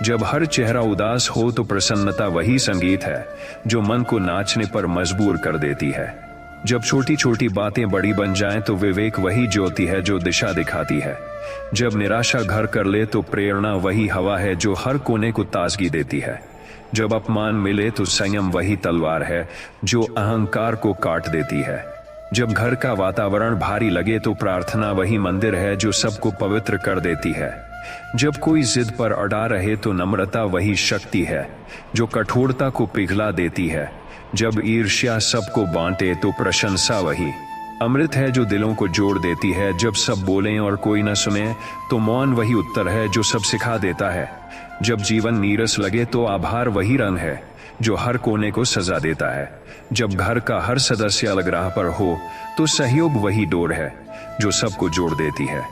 जब हर चेहरा उदास हो तो प्रसन्नता वही संगीत है जो मन को नाचने पर मजबूर कर देती है। जब छोटी छोटी बातें बड़ी बन जाएं तो विवेक वही ज्योति है जो दिशा दिखाती है। जब निराशा घर कर ले तो प्रेरणा वही हवा है जो हर कोने को ताजगी देती है। जब अपमान मिले तो संयम वही तलवार है जो अहंकार को काट देती है। जब घर का वातावरण भारी लगे तो प्रार्थना वही मंदिर है जो सबको पवित्र कर देती है। जब कोई जिद पर अड़ा रहे तो नम्रता वही शक्ति है जो कठोरता को पिघला देती है। जब ईर्ष्या सबको बांटे तो प्रशंसा वही अमृत है जो दिलों को जोड़ देती है। जब सब बोलें और कोई न सुने तो मौन वही उत्तर है जो सब सिखा देता है। जब जीवन नीरस लगे तो आभार वही रंग है जो हर कोने को सजा देता है। जब घर का हर सदस्य अलग राह पर हो तो सहयोग वही डोर है जो सबको जोड़ देती है।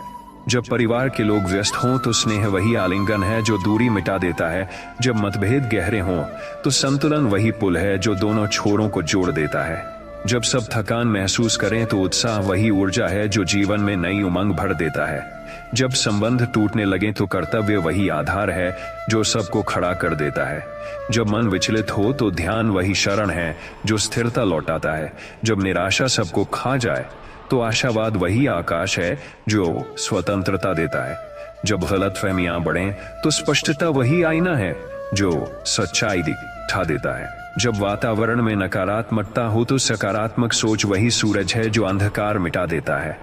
जब परिवार के लोग व्यस्त हों तो स्नेह वही आलिंगन है जो दूरी मिटा देता है। जब मतभेद गहरे हों तो संतुलन वही पुल है जो दोनों छोरों को जोड़ देता है। जब सब थकान महसूस करें तो उत्साह वही ऊर्जा है जो जीवन में नई उमंग भर देता है। जब संबंध टूटने लगे तो कर्तव्य वही आधार है जो सबको खड़ा कर देता है। जब मन विचलित हो तो ध्यान वही शरण है जो स्थिरता लौटाता है। जब निराशा सबको खा जाए तो आशावाद वही आकाश है जो स्वतंत्रता देता है। जब गलतफहमियां बढ़ें तो स्पष्टता वही आईना है जो सच्चाई दिखा देता है। जब वातावरण में नकारात्मकता हो तो सकारात्मक सोच वही सूरज है जो अंधकार मिटा देता है।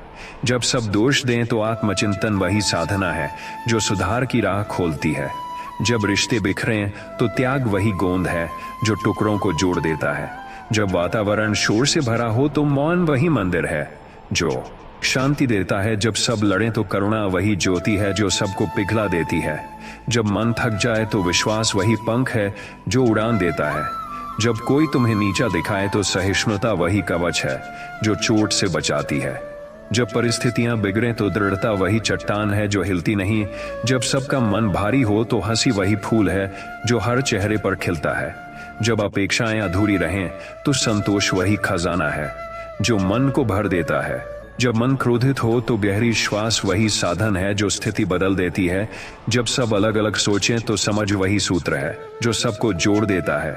जब सब दोष दें तो आत्मचिंतन वही साधना है जो सुधार की राह खोलती है। जब रिश्ते बिखरें तो त्याग वही गोंद है जो टुकड़ों को जोड़ देता है। जब वातावरण शोर से भरा हो तो मौन वही मंदिर है जो शांति देता है। जब सब लड़ें तो करुणा वही ज्योति है जो सबको पिघला देती है। जब मन थक जाए तो विश्वास वही पंख है जो उड़ान देता है। जब कोई तुम्हें नीचा दिखाए तो सहिष्णुता वही कवच है जो चोट से बचाती है। जब परिस्थितियां बिगड़े तो दृढ़ता वही चट्टान है जो हिलती नहीं। जब सबका मन भारी हो तो हंसी वही फूल है जो हर चेहरे पर खिलता है। जब अपेक्षाएं अधूरी रहें तो संतोष वही खजाना है जो मन को भर देता है। जब मन क्रोधित हो तो गहरी श्वास वही साधन है जो स्थिति बदल देती है। जब सब अलग अलग सोचें तो समझ वही सूत्र है जो सबको जोड़ देता है।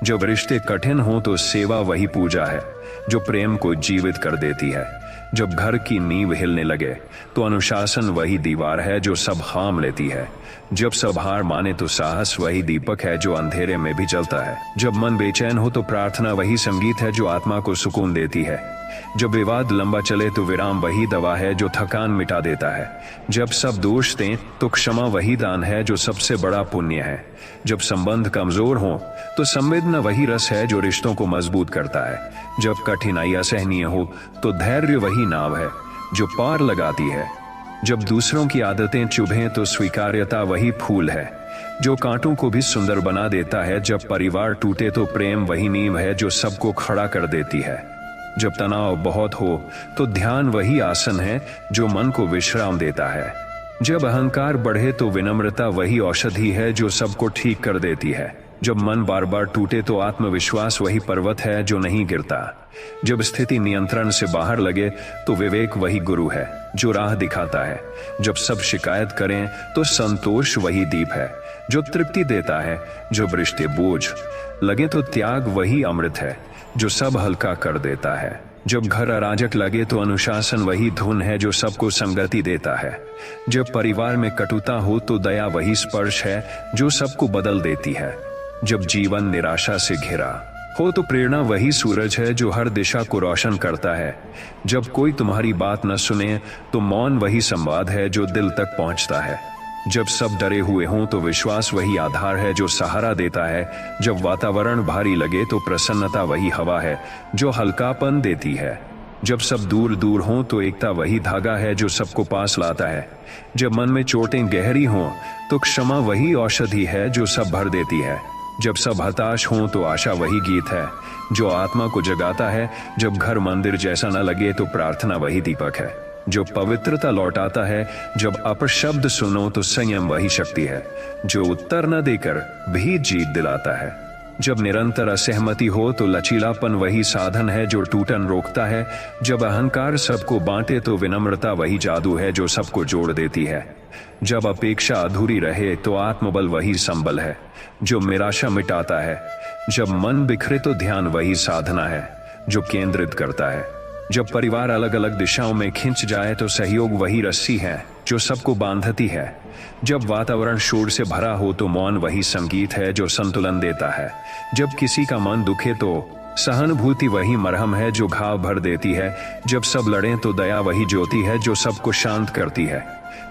जब रिश्ते कठिन हो तो सेवा वही पूजा है जो प्रेम को जीवित कर देती है। जब घर की नींव हिलने लगे तो अनुशासन वही दीवार है जो सब थाम लेती है। जब सब हार माने तो साहस वही दीपक है जो अंधेरे में भी जलता है। जब मन बेचैन हो तो प्रार्थना वही संगीत है जो आत्मा को सुकून देती है। जब विवाद लंबा चले तो विराम वही दवा है जो थकान मिटा देता है। जब सब दोष दें तो क्षमा वही दान है जो सबसे बड़ा पुण्य है। जब संबंध कमजोर हो तो संवेदना वही रस है जो रिश्तों को मजबूत करता है। जब कठिनाई असहनीय हो तो धैर्य वही नाव है जो पार लगाती है। जब दूसरों की आदतें चुभें तो स्वीकार्यता वही फूल है जो कांटों को भी सुंदर बना देता है। जब परिवार टूटे तो प्रेम वही नींव है जो सबको खड़ा कर देती है। जब तनाव बहुत हो तो ध्यान वही आसन है जो मन को विश्राम देता है। जब अहंकार बढ़े तो विनम्रता वही औषधि है जो सबको ठीक कर देती है। जब मन बार बार टूटे तो आत्मविश्वास वही पर्वत है जो नहीं गिरता। जब स्थिति नियंत्रण से बाहर लगे तो विवेक वही गुरु है जो राह दिखाता है। जब सब शिकायत करें तो संतोष वही दीप है जो तृप्ति देता है। जब रिश्ते बोझ लगे तो त्याग वही अमृत है जो सब हल्का कर देता है। जब घर अराजक लगे तो अनुशासन वही धुन है जो सबको संगति देता है। जब परिवार में कटुता हो तो दया वही स्पर्श है जो सबको बदल देती है। जब जीवन निराशा से घिरा हो तो प्रेरणा वही सूरज है जो हर दिशा को रोशन करता है। जब कोई तुम्हारी बात न सुने तो मौन वही संवाद है जो दिल तक पहुंचता है। जब सब डरे हुए हों तो विश्वास वही आधार है जो सहारा देता है। जब वातावरण भारी लगे तो प्रसन्नता वही हवा है जो हल्कापन देती है। जब सब दूर दूर हों तो एकता वही धागा है जो सबको पास लाता है। जब मन में चोटें गहरी हों तो क्षमा वही औषधि है जो सब भर देती है। जब सब हताश हों तो आशा वही गीत है जो आत्मा को जगाता है। जब घर मंदिर जैसा न लगे तो प्रार्थना वही दीपक है जो पवित्रता लौटाता है। जब अपशब्द सुनो तो संयम वही शक्ति है जो उत्तर न देकर भी जीत दिलाता है। जब निरंतर असहमति हो तो लचीलापन वही साधन है जो टूटन रोकता है। जब अहंकार सबको बांटे तो विनम्रता वही जादू है जो सबको जोड़ देती है। जब अपेक्षा अधूरी रहे तो आत्मबल वही संबल है जो निराशा मिटाता है। जब मन बिखरे तो ध्यान वही साधना है जो केंद्रित करता है। जब परिवार अलग अलग दिशाओं में खिंच जाए तो सहयोग वही रस्सी है जो सबको बांधती है। जब वातावरण शोर से भरा हो तो मौन वही संगीत है जो संतुलन देता है। जब किसी का मन दुखे तो सहानुभूति वही मरहम है जो घाव भर देती है। जब सब लड़ें तो दया वही ज्योति है जो सबको शांत करती है।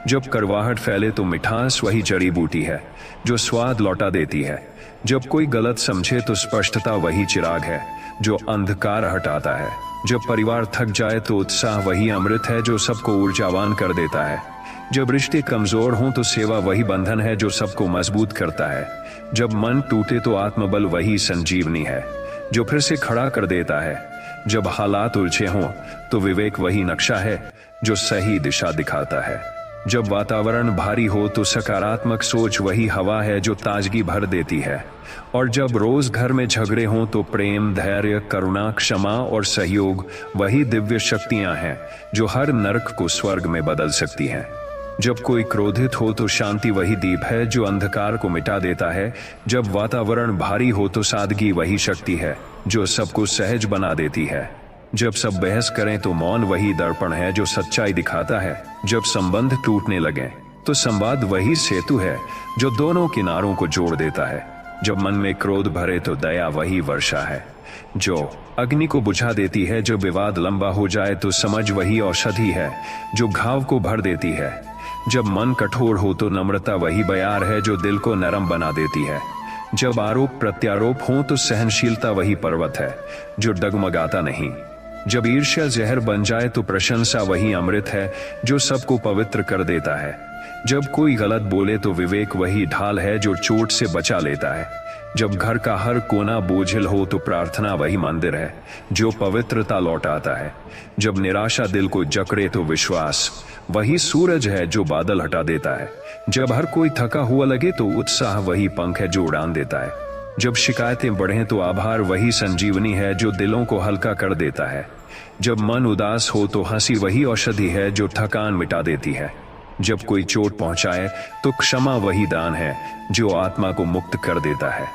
जब कड़वाहट फैले तो मिठास वही जड़ी बूटी है जो स्वाद लौटा देती है। जब कोई गलत समझे तो स्पष्टता वही चिराग है जो अंधकार हटाता है। जब परिवार थक जाए तो उत्साह वही अमृत है जो सबको ऊर्जावान कर देता है। जब रिश्ते कमजोर हों तो सेवा वही बंधन है जो सबको मजबूत करता है। जब मन टूटे तो आत्मबल वही संजीवनी है जो फिर से खड़ा कर देता है। जब हालात उलझे हों तो विवेक वही नक्शा है जो सही दिशा दिखाता है। जब वातावरण भारी हो तो सकारात्मक सोच वही हवा है जो ताजगी भर देती है। और जब रोज घर में झगड़े हों तो प्रेम, धैर्य, करुणा, क्षमा और सहयोग वही दिव्य शक्तियां हैं जो हर नरक को स्वर्ग में बदल सकती हैं। जब कोई क्रोधित हो तो शांति वही दीप है जो अंधकार को मिटा देता है। जब वातावरण भारी हो तो सादगी वही शक्ति है जो सबको सहज बना देती है। जब सब बहस करें तो मौन वही दर्पण है जो सच्चाई दिखाता है। जब संबंध टूटने लगे तो संवाद वही सेतु है जो दोनों किनारों को जोड़ देता है। जब मन में क्रोध भरे तो दया वही वर्षा है जो अग्नि को बुझा देती है। जब विवाद लंबा हो जाए तो समझ वही औषधि है जो घाव को भर देती है। जब मन कठोर हो तो नम्रता वही बयार है जो दिल को नरम बना देती है। जब आरोप प्रत्यारोप हो तो सहनशीलता वही पर्वत है जो डगमगाता नहीं। जब ईर्ष्या जहर बन जाए तो प्रशंसा वही अमृत है जो सबको पवित्र कर देता है। जब कोई गलत बोले तो विवेक वही ढाल है जो चोट से बचा लेता है। जब घर का हर कोना बोझिल हो तो प्रार्थना वही मंदिर है जो पवित्रता लौटाता है। जब निराशा दिल को जकड़े तो विश्वास वही सूरज है जो बादल हटा देता है। जब हर कोई थका हुआ लगे तो उत्साह वही पंख है जो उड़ान देता है। जब शिकायतें बढ़ें तो आभार वही संजीवनी है जो दिलों को हल्का कर देता है। जब मन उदास हो तो हंसी वही औषधि है जो थकान मिटा देती है। जब कोई चोट पहुंचाए तो क्षमा वही दान है जो आत्मा को मुक्त कर देता है।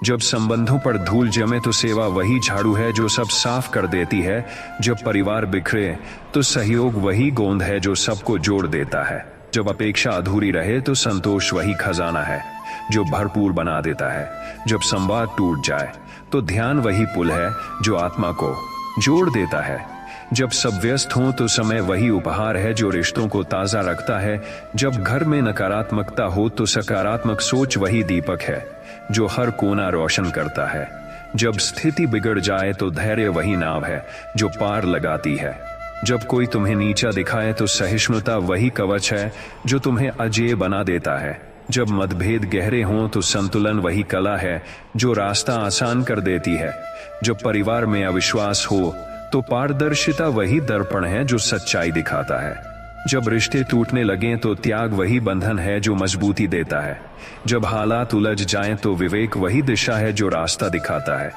जब संबंधों पर धूल जमे तो सेवा वही झाड़ू है जो सब साफ कर देती है। जब परिवार बिखरे तो सहयोग वही गोंद है जो सबको जोड़ देता है। जब अपेक्षा अधूरी रहे तो संतोष वही खजाना है जो भरपूर बना देता है। जब संवाद टूट जाए तो ध्यान वही पुल है जो आत्मा को जोड़ देता है। जब सब व्यस्त हों तो समय वही उपहार है जो रिश्तों को ताजा रखता है। जब घर में नकारात्मकता हो तो सकारात्मक सोच वही दीपक है जो हर कोना रोशन करता है। जब स्थिति बिगड़ जाए तो धैर्य वही नाव है जो पार लगाती है। जब कोई तुम्हें नीचा दिखाए तो सहिष्णुता वही कवच है जो तुम्हें अजेय बना देता है। जब मतभेद गहरे हों तो संतुलन वही कला है जो रास्ता आसान कर देती है। जब परिवार में अविश्वास हो तो पारदर्शिता वही दर्पण है जो सच्चाई दिखाता है। जब रिश्ते टूटने लगें तो त्याग वही बंधन है जो मजबूती देता है। जब हालात उलझ जाएं तो विवेक वही दिशा है जो रास्ता दिखाता है।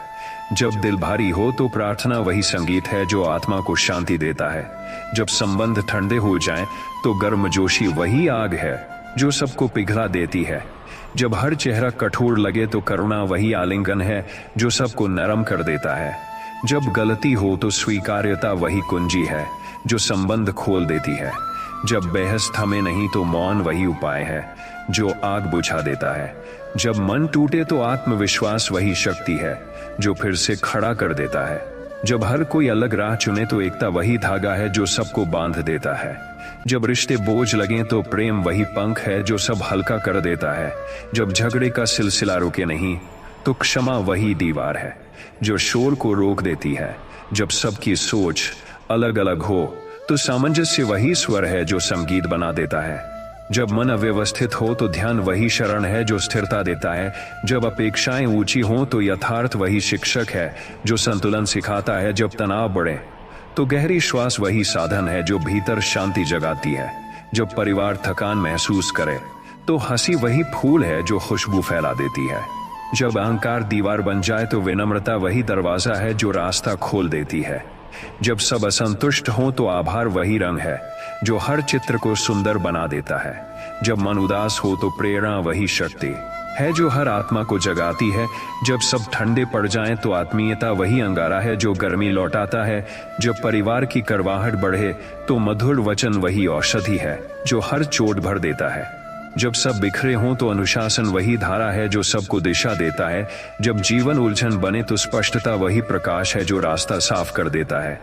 जब दिल भारी हो तो प्रार्थना वही संगीत है जो आत्मा को शांति देता है। जब संबंध ठंडे हो जाएं तो गर्मजोशी वही आग है जो सबको पिघला देती है। जब हर चेहरा कठोर लगे तो करुणा वही आलिंगन है जो सबको नरम कर देता है। जब गलती हो तो स्वीकार्यता वही कुंजी है जो संबंध खोल देती है। जब बहस थमे नहीं तो मौन वही उपाय है जो आग बुझा देता है। जब मन टूटे तो आत्मविश्वास वही शक्ति है जो फिर से खड़ा कर देता है। जब हर कोई अलग राह चुने तो एकता वही धागा है जो सबको बांध देता है। जब रिश्ते बोझ लगे तो प्रेम वही पंख है जो सब हल्का कर देता है। जब झगड़े का सिलसिला रुके नहीं तो क्षमा वही दीवार है जो शोर को रोक देती है। जब सबकी सोच अलग अलग हो तो सामंजस्य वही स्वर है जो संगीत बना देता है। जब मन अव्यवस्थित हो तो ध्यान वही शरण है जो स्थिरता देता है। जब अपेक्षाएं ऊंची हों तो यथार्थ वही शिक्षक है जो संतुलन सिखाता है। जब तनाव बढ़े तो गहरी श्वास वही साधन है जो भीतर शांति जगाती है। जब परिवार थकान महसूस करे तो हंसी वही फूल है जो खुशबू फैला देती है। जब अहंकार दीवार बन जाए तो विनम्रता वही दरवाजा है जो रास्ता खोल देती है। जब सब असंतुष्ट हों तो आभार वही रंग है जो हर चित्र को सुंदर बना देता है। जब मन उदास हो तो प्रेरणा वही शक्ति है जो हर आत्मा को जगाती है। जब सब ठंडे पड़ जाएं तो आत्मीयता वही अंगारा है जो गर्मी लौटाता है। जब परिवार की करवाहट बढ़े तो मधुर वचन वही औषधि है जो हर चोट भर देता है। जब सब बिखरे हों तो अनुशासन वही धारा है जो सबको दिशा देता है। जब जीवन उलझन बने तो स्पष्टता वही प्रकाश है जो रास्ता साफ कर देता है।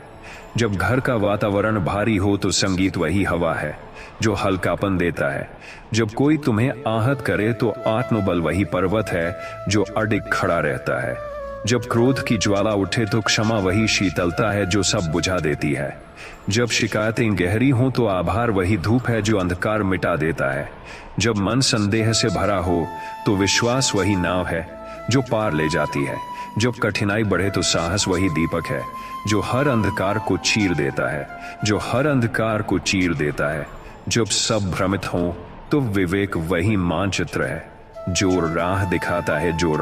जब घर का वातावरण भारी हो तो संगीत वही हवा है जो हल्कापन देता है। जब कोई तुम्हें आहत करे तो आत्मबल वही पर्वत है जो अडिग खड़ा रहता है। जब क्रोध की ज्वाला उठे तो क्षमा वही शीतलता है जो सब बुझा देती है। जब शिकायतें गहरी हों तो आभार वही धूप है जो अंधकार मिटा देता है। जब मन संदेह से भरा हो तो विश्वास वही नाव है जो पार ले जाती है। जब कठिनाई बढ़े तो साहस वही दीपक है जो हर अंधकार को चीर देता है, जो हर अंधकार को चीर देता है। जब सब भ्रमित हों तो विवेक वही मानचित्र है जो राह दिखाता है जोड़।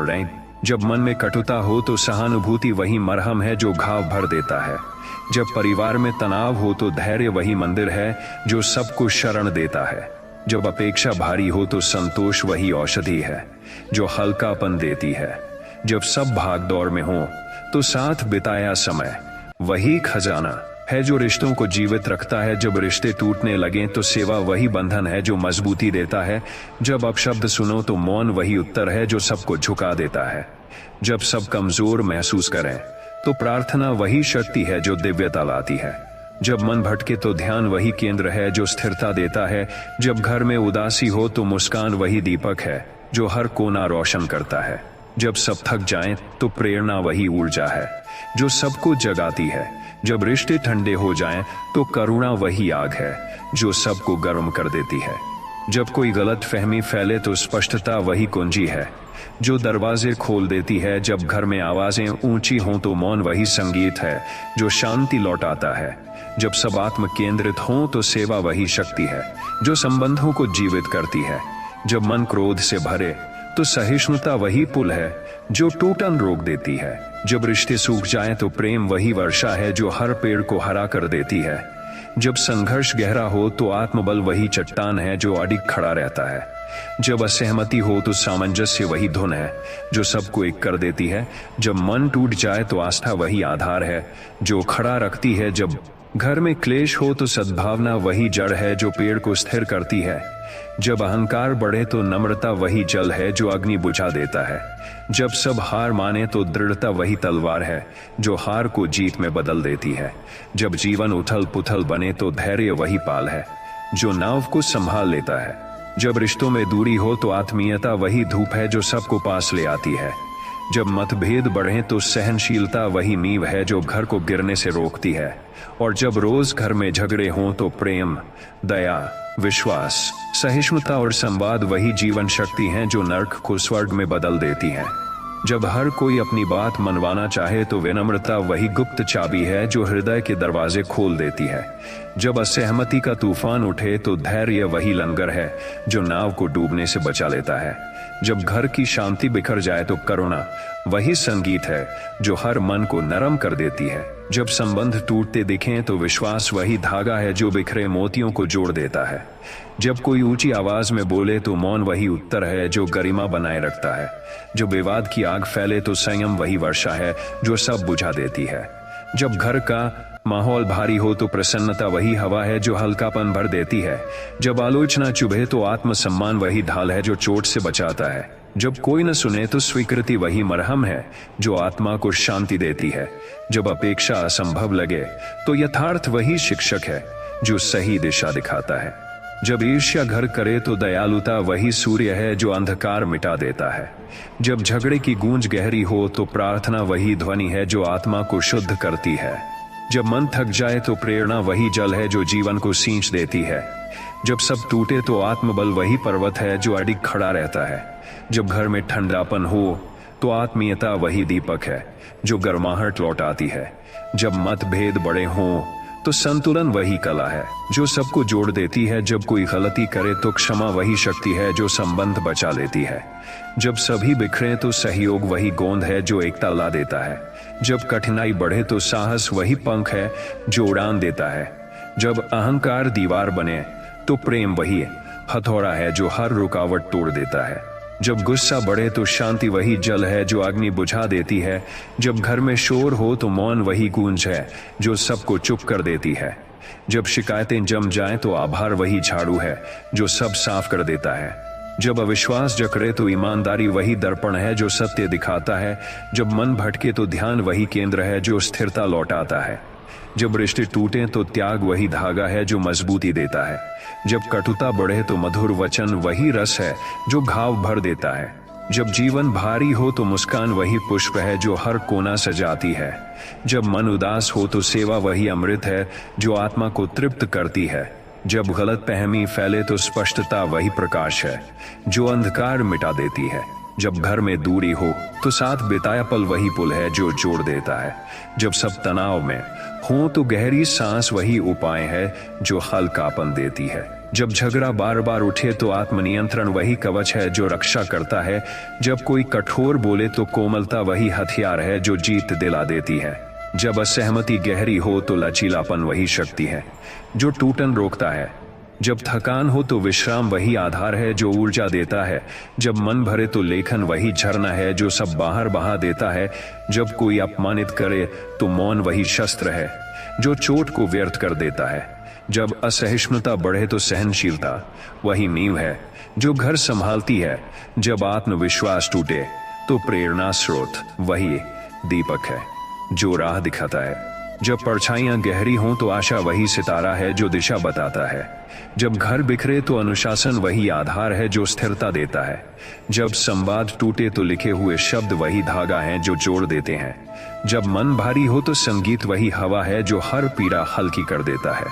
जब मन में कटुता हो तो सहानुभूति वही मरहम है जो घाव भर देता है। जब परिवार में तनाव हो तो धैर्य वही मंदिर है जो सबको शरण देता है। जब अपेक्षा भारी हो तो संतोष वही औषधि है जो हल्कापन देती है। जब सब भाग दौड़ में हो तो साथ बिताया समय वही खजाना है जो रिश्तों को जीवित रखता है। जब रिश्ते टूटने लगे तो सेवा वही बंधन है जो मजबूती देता है। जब अपशब्द सुनो तो मौन वही उत्तर है जो सबको झुका देता है। जब सब कमजोर महसूस करें तो प्रार्थना वही शक्ति है जो दिव्यता लाती है। जब मन भटके तो ध्यान वही केंद्र है जो स्थिरता देता है। जब घर में उदासी हो तो मुस्कान वही दीपक है जो हर कोना रोशन करता है। जब सब थक जाएं तो प्रेरणा वही ऊर्जा है जो सबको जगाती है। जब रिश्ते ठंडे हो जाएं तो करुणा वही आग है जो सबको गर्म कर देती है। जब कोई गलत फहमी फैले तो स्पष्टता वही कुंजी है जो दरवाजे खोल देती है। जब घर में आवाजें ऊंची हों तो मौन वही संगीत है जो शांति लौटाता है। जब सब आत्म केंद्रित हों तो सेवा वही शक्ति है जो संबंधों को जीवित करती है। जब मन क्रोध से भरे तो सहिष्णुता वही पुल है जो टूटन रोक देती है। जब रिश्ते सूख जाएं तो प्रेम वही वर्षा है जो हर पेड़ को हरा कर देती है। जब संघर्ष गहरा हो तो आत्मबल वही चट्टान है जो अडिग खड़ा रहता है। जब असहमति हो तो सामंजस्य वही धुन है जो सबको एक कर देती है। जब मन टूट जाए तो आस्था वही आधार है जो खड़ा रखती है। जब घर में क्लेश हो तो सद्भावना वही जड़ है जो पेड़ को स्थिर करती है। जब अहंकार बढ़े तो नम्रता वही जल है जो अग्नि बुझा देता है। जब सब हार माने तो दृढ़ता वही तलवार है जो हार को जीत में बदल देती है। जब जीवन उथल पुथल बने तो धैर्य वही पाल है जो नाव को संभाल लेता है। जब रिश्तों में दूरी हो तो आत्मीयता वही धूप है जो सबको पास ले आती है। जब मतभेद बढ़े तो सहनशीलता वही नींव है जो घर को गिरने से रोकती है। और जब रोज घर में झगड़े हों तो प्रेम, दया, विश्वास, सहिष्णुता और संवाद वही जीवन शक्ति हैं जो नर्क को स्वर्ग में बदल देती हैं। जब हर कोई अपनी बात मनवाना चाहे तो विनम्रता वही गुप्त चाबी है जो हृदय के दरवाजे खोल देती है। जब असहमति का तूफान उठे तो धैर्य वही लंगर है जो नाव को डूबने से बचा लेता है। जब घर की शांति बिखर जाए तो करुणा वही संगीत है जो हर मन को नरम कर देती है। जब संबंध टूटते दिखें तो विश्वास वही धागा है जो बिखरे मोतियों को जोड़ देता है। जब कोई ऊंची आवाज में बोले तो मौन वही उत्तर है जो गरिमा बनाए रखता है। जब विवाद की आग फैले तो संयम वही वर्षा है जो सब बुझा देती है। जब घर का माहौल भारी हो तो प्रसन्नता वही हवा है जो हल्कापन भर देती है। जब आलोचना चुभे तो आत्मसम्मान वही ढाल है जो चोट से बचाता है। जब कोई न सुने तो स्वीकृति वही मरहम है जो आत्मा को शांति देती है। जब अपेक्षा असंभव लगे तो यथार्थ वही शिक्षक है जो सही दिशा दिखाता है। जब ईर्ष्या घर करे तो दयालुता वही सूर्य है जो अंधकार मिटा देता है। जब झगड़े की गूंज गहरी हो तो प्रार्थना वही ध्वनि है जो आत्मा को शुद्ध करती है। जब मन थक जाए तो प्रेरणा वही जल है जो जीवन को सींच देती है। जब सब टूटे तो आत्मबल वही पर्वत है जो अडिग खड़ा रहता है। जब घर में ठंडापन हो तो आत्मीयता वही दीपक है जो गर्माहट लौटाती है। जब मतभेद बड़े हों तो संतुलन वही कला है जो सबको जोड़ देती है। जब कोई गलती करे तो क्षमा वही शक्ति है जो संबंध बचा लेती है। जब सभी बिखरे तो सहयोग वही गोंद है जो एकता ला देता है। जब कठिनाई बढ़े तो साहस वही पंख है जो उड़ान देता है। जब अहंकार दीवार बने तो प्रेम वही हथौड़ा है जो हर रुकावट तोड़ देता है। जब गुस्सा बढ़े तो शांति वही जल है जो अग्नि बुझा देती है। जब घर में शोर हो तो मौन वही गूंज है जो सबको चुप कर देती है। जब शिकायतें जम जाएं तो आभार वही झाड़ू है जो सब साफ कर देता है। जब अविश्वास जकड़े तो ईमानदारी वही दर्पण है जो सत्य दिखाता है। जब मन भटके तो ध्यान वही केंद्र है जो स्थिरता लौटाता है। जब रिश्ते टूटे तो त्याग वही धागा है जो मजबूती देता है। जब कटुता बढ़े तो मधुर वचन वही रस है जो घाव भर देता है। जब जीवन भारी हो तो मुस्कान वही पुष्प है जो हर कोना सजाती है। जब मन उदास हो तो सेवा वही अमृत है जो आत्मा को तृप्त करती है। जब गलतफहमी फैले तो स्पष्टता वही प्रकाश है जो अंधकार मिटा देती है। जब घर में दूरी हो तो साथ बिताया पल वही पुल है जो जोड़ देता है। जब सब तनाव में हो तो गहरी सांस वही उपाय है जो हल्कापन देती है। जब झगड़ा बार बार उठे तो आत्मनियंत्रण वही कवच है जो रक्षा करता है। जब कोई कठोर बोले तो कोमलता वही हथियार है जो जीत दिला देती है। जब असहमति गहरी हो तो लचीलापन वही शक्ति है जो टूटन रोकता है। जब थकान हो तो विश्राम वही आधार है जो ऊर्जा देता है। जब मन भरे तो लेखन वही झरना है जो सब बाहर बहा देता है। जब कोई अपमानित करे तो मौन वही शस्त्र है जो चोट को व्यर्थ कर देता है। जब असहिष्णुता बढ़े तो सहनशीलता वही नींव है जो घर संभालती है। जब आत्मविश्वास टूटे तो प्रेरणा स्रोत वही दीपक है जो राह दिखाता है। जब परछाइयां गहरी हों तो आशा वही सितारा है जो दिशा बताता है। जब घर बिखरे तो अनुशासन वही आधार है जो स्थिरता देता है। जब संवाद टूटे तो लिखे हुए शब्द वही धागा है जो जोड़ देते हैं। जब मन भारी हो तो संगीत वही हवा है जो हर पीड़ा हल्की कर देता है।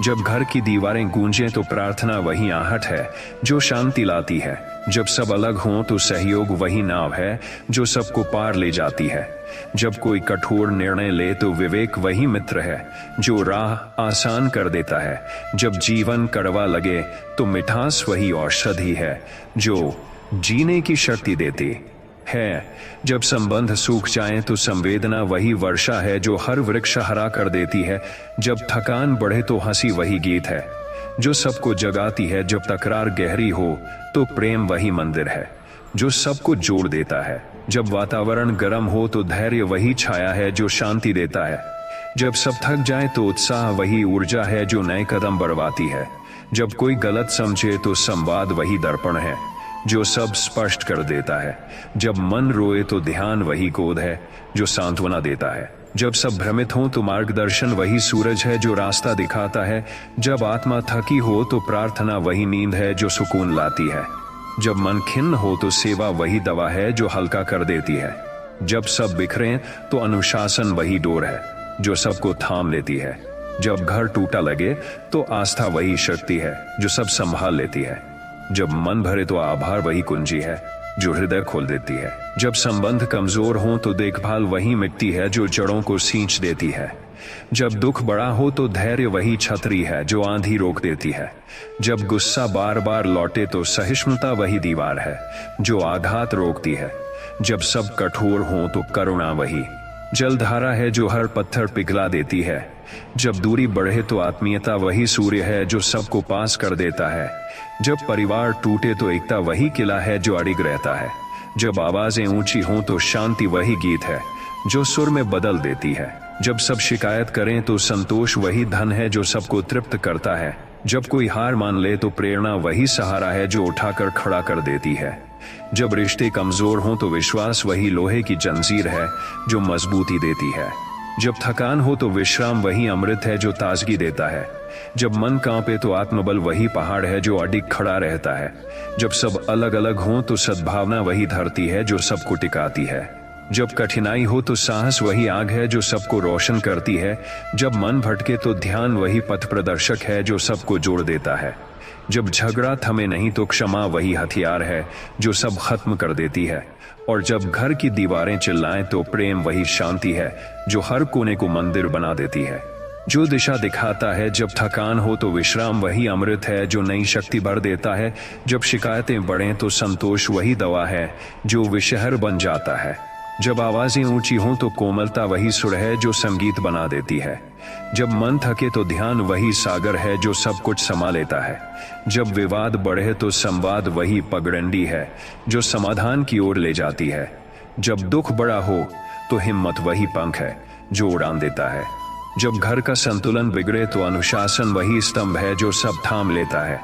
जब घर की दीवारें गूंजें तो प्रार्थना वही आहट है जो शांति लाती है। जब सब अलग हों तो सहयोग वही नाव है जो सबको पार ले जाती है। जब कोई कठोर निर्णय ले तो विवेक वही मित्र है जो राह आसान कर देता है। जब जीवन कड़वा लगे तो मिठास वही औषधि है जो जीने की शक्ति देती है। जब संबंध सूख जाएं तो संवेदना वही वर्षा है जो हर वृक्ष हरा कर देती है। जब थकान बढ़े तो हंसी वही गीत है जो सबको जगाती है। जब तकरार गहरी हो तो प्रेम वही मंदिर है जो सबको जोड़ देता है। जब वातावरण गर्म हो तो धैर्य वही छाया है जो शांति देता है। जब सब थक जाए तो उत्साह वही ऊर्जा है जो नए कदम बढ़वाती है। जब कोई गलत समझे तो संवाद वही दर्पण है जो सब स्पष्ट कर देता है। जब मन रोए तो ध्यान वही गोद है जो सांत्वना देता है। जब सब भ्रमित हों तो मार्गदर्शन वही सूरज है जो रास्ता दिखाता है। जब आत्मा थकी हो तो प्रार्थना वही नींद है जो सुकून लाती है। जब मन खिन्न हो तो सेवा वही दवा है जो हल्का कर देती है। जब सब बिखरें तो अनुशासन वही डोर है जो सबको थाम लेती है। जब घर टूटा लगे तो आस्था वही शक्ति है जो सब संभाल लेती है। जब मन भरे तो आभार वही कुंजी है जो हृदय खोल देती है। जब संबंध कमजोर हो तो देखभाल वही मिट्टी है जो जड़ों को सींच देती है। जब दुख बड़ा हो तो धैर्य वही छतरी है जो आंधी रोक देती है। जब गुस्सा बार बार लौटे तो सहिष्णुता वही दीवार है जो आघात रोकती है। जब सब कठोर हो तो करुणा वही जलधारा है जो हर पत्थर पिघला देती है। जब दूरी बढ़े तो आत्मीयता वही सूर्य है जो सबको पास कर देता है। जब परिवार टूटे तो एकता वही किला है जो अडिग रहता है। जब आवाजें ऊंची हों तो शांति वही गीत है जो सुर में बदल देती है। जब सब शिकायत करें तो संतोष वही धन है जो सबको तृप्त करता है। जब कोई हार मान ले तो प्रेरणा वही सहारा है जो उठाकर खड़ा कर देती है। जब रिश्ते कमजोर हों तो विश्वास वही लोहे की जंजीर है जो मजबूती देती है। जब थकान हो तो विश्राम वही अमृत है जो ताजगी देता है। जब मन कांपे तो आत्मबल वही पहाड़ है जो अडिग खड़ा रहता है। जब सब अलग अलग हों तो सद्भावना वही धरती है जो सबको टिकाती है। जब कठिनाई हो तो साहस वही आग है जो सबको रोशन करती है। जब मन भटके तो ध्यान वही पथ प्रदर्शक है जो सबको जोड़ देता है। जब झगड़ा थमे नहीं तो क्षमा वही हथियार है जो सब खत्म कर देती है। और जब घर की दीवारें चिल्लाएं तो प्रेम वही शांति है जो हर कोने को मंदिर बना देती है। जो दिशा दिखाता है जब थकान हो तो विश्राम वही अमृत है जो नई शक्ति भर देता है। जब शिकायतें बढ़ें तो संतोष वही दवा है जो विषहर बन जाता है। जब आवाजें ऊंची हों तो कोमलता वही सुर है जो संगीत बना देती है। जब मन थके तो ध्यान वही सागर है जो सब कुछ समा लेता है। जब विवाद बढ़े तो संवाद वही पगडंडी है जो समाधान की ओर ले जाती है। जब दुख बड़ा हो तो हिम्मत वही पंख है जो उड़ान देता है। जब घर का संतुलन बिगड़े तो अनुशासन वही स्तंभ है जो सब थाम लेता है।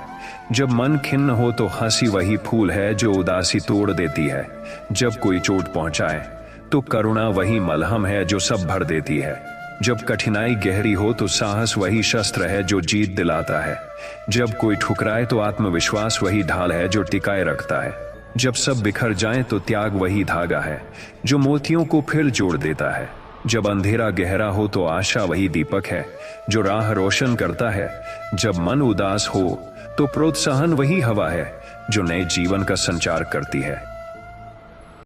जब मन खिन्न हो तो हंसी वही फूल है जो उदासी तोड़ देती है। जब कोई चोट पहुंचाए तो करुणा वही मलहम है जो सब भर देती है। जब कठिनाई गहरी हो तो साहस वही शस्त्र है जो जीत दिलाता है। जब कोई ठुकराए तो आत्मविश्वास वही ढाल है जो टिकाए रखता है। जब सब बिखर जाएं तो त्याग वही धागा है जो मोतियों को फिर जोड़ देता है। जब अंधेरा गहरा हो तो आशा वही दीपक है जो राह रोशन करता है। जब मन उदास हो तो प्रोत्साहन वही हवा है जो नए जीवन का संचार करती है।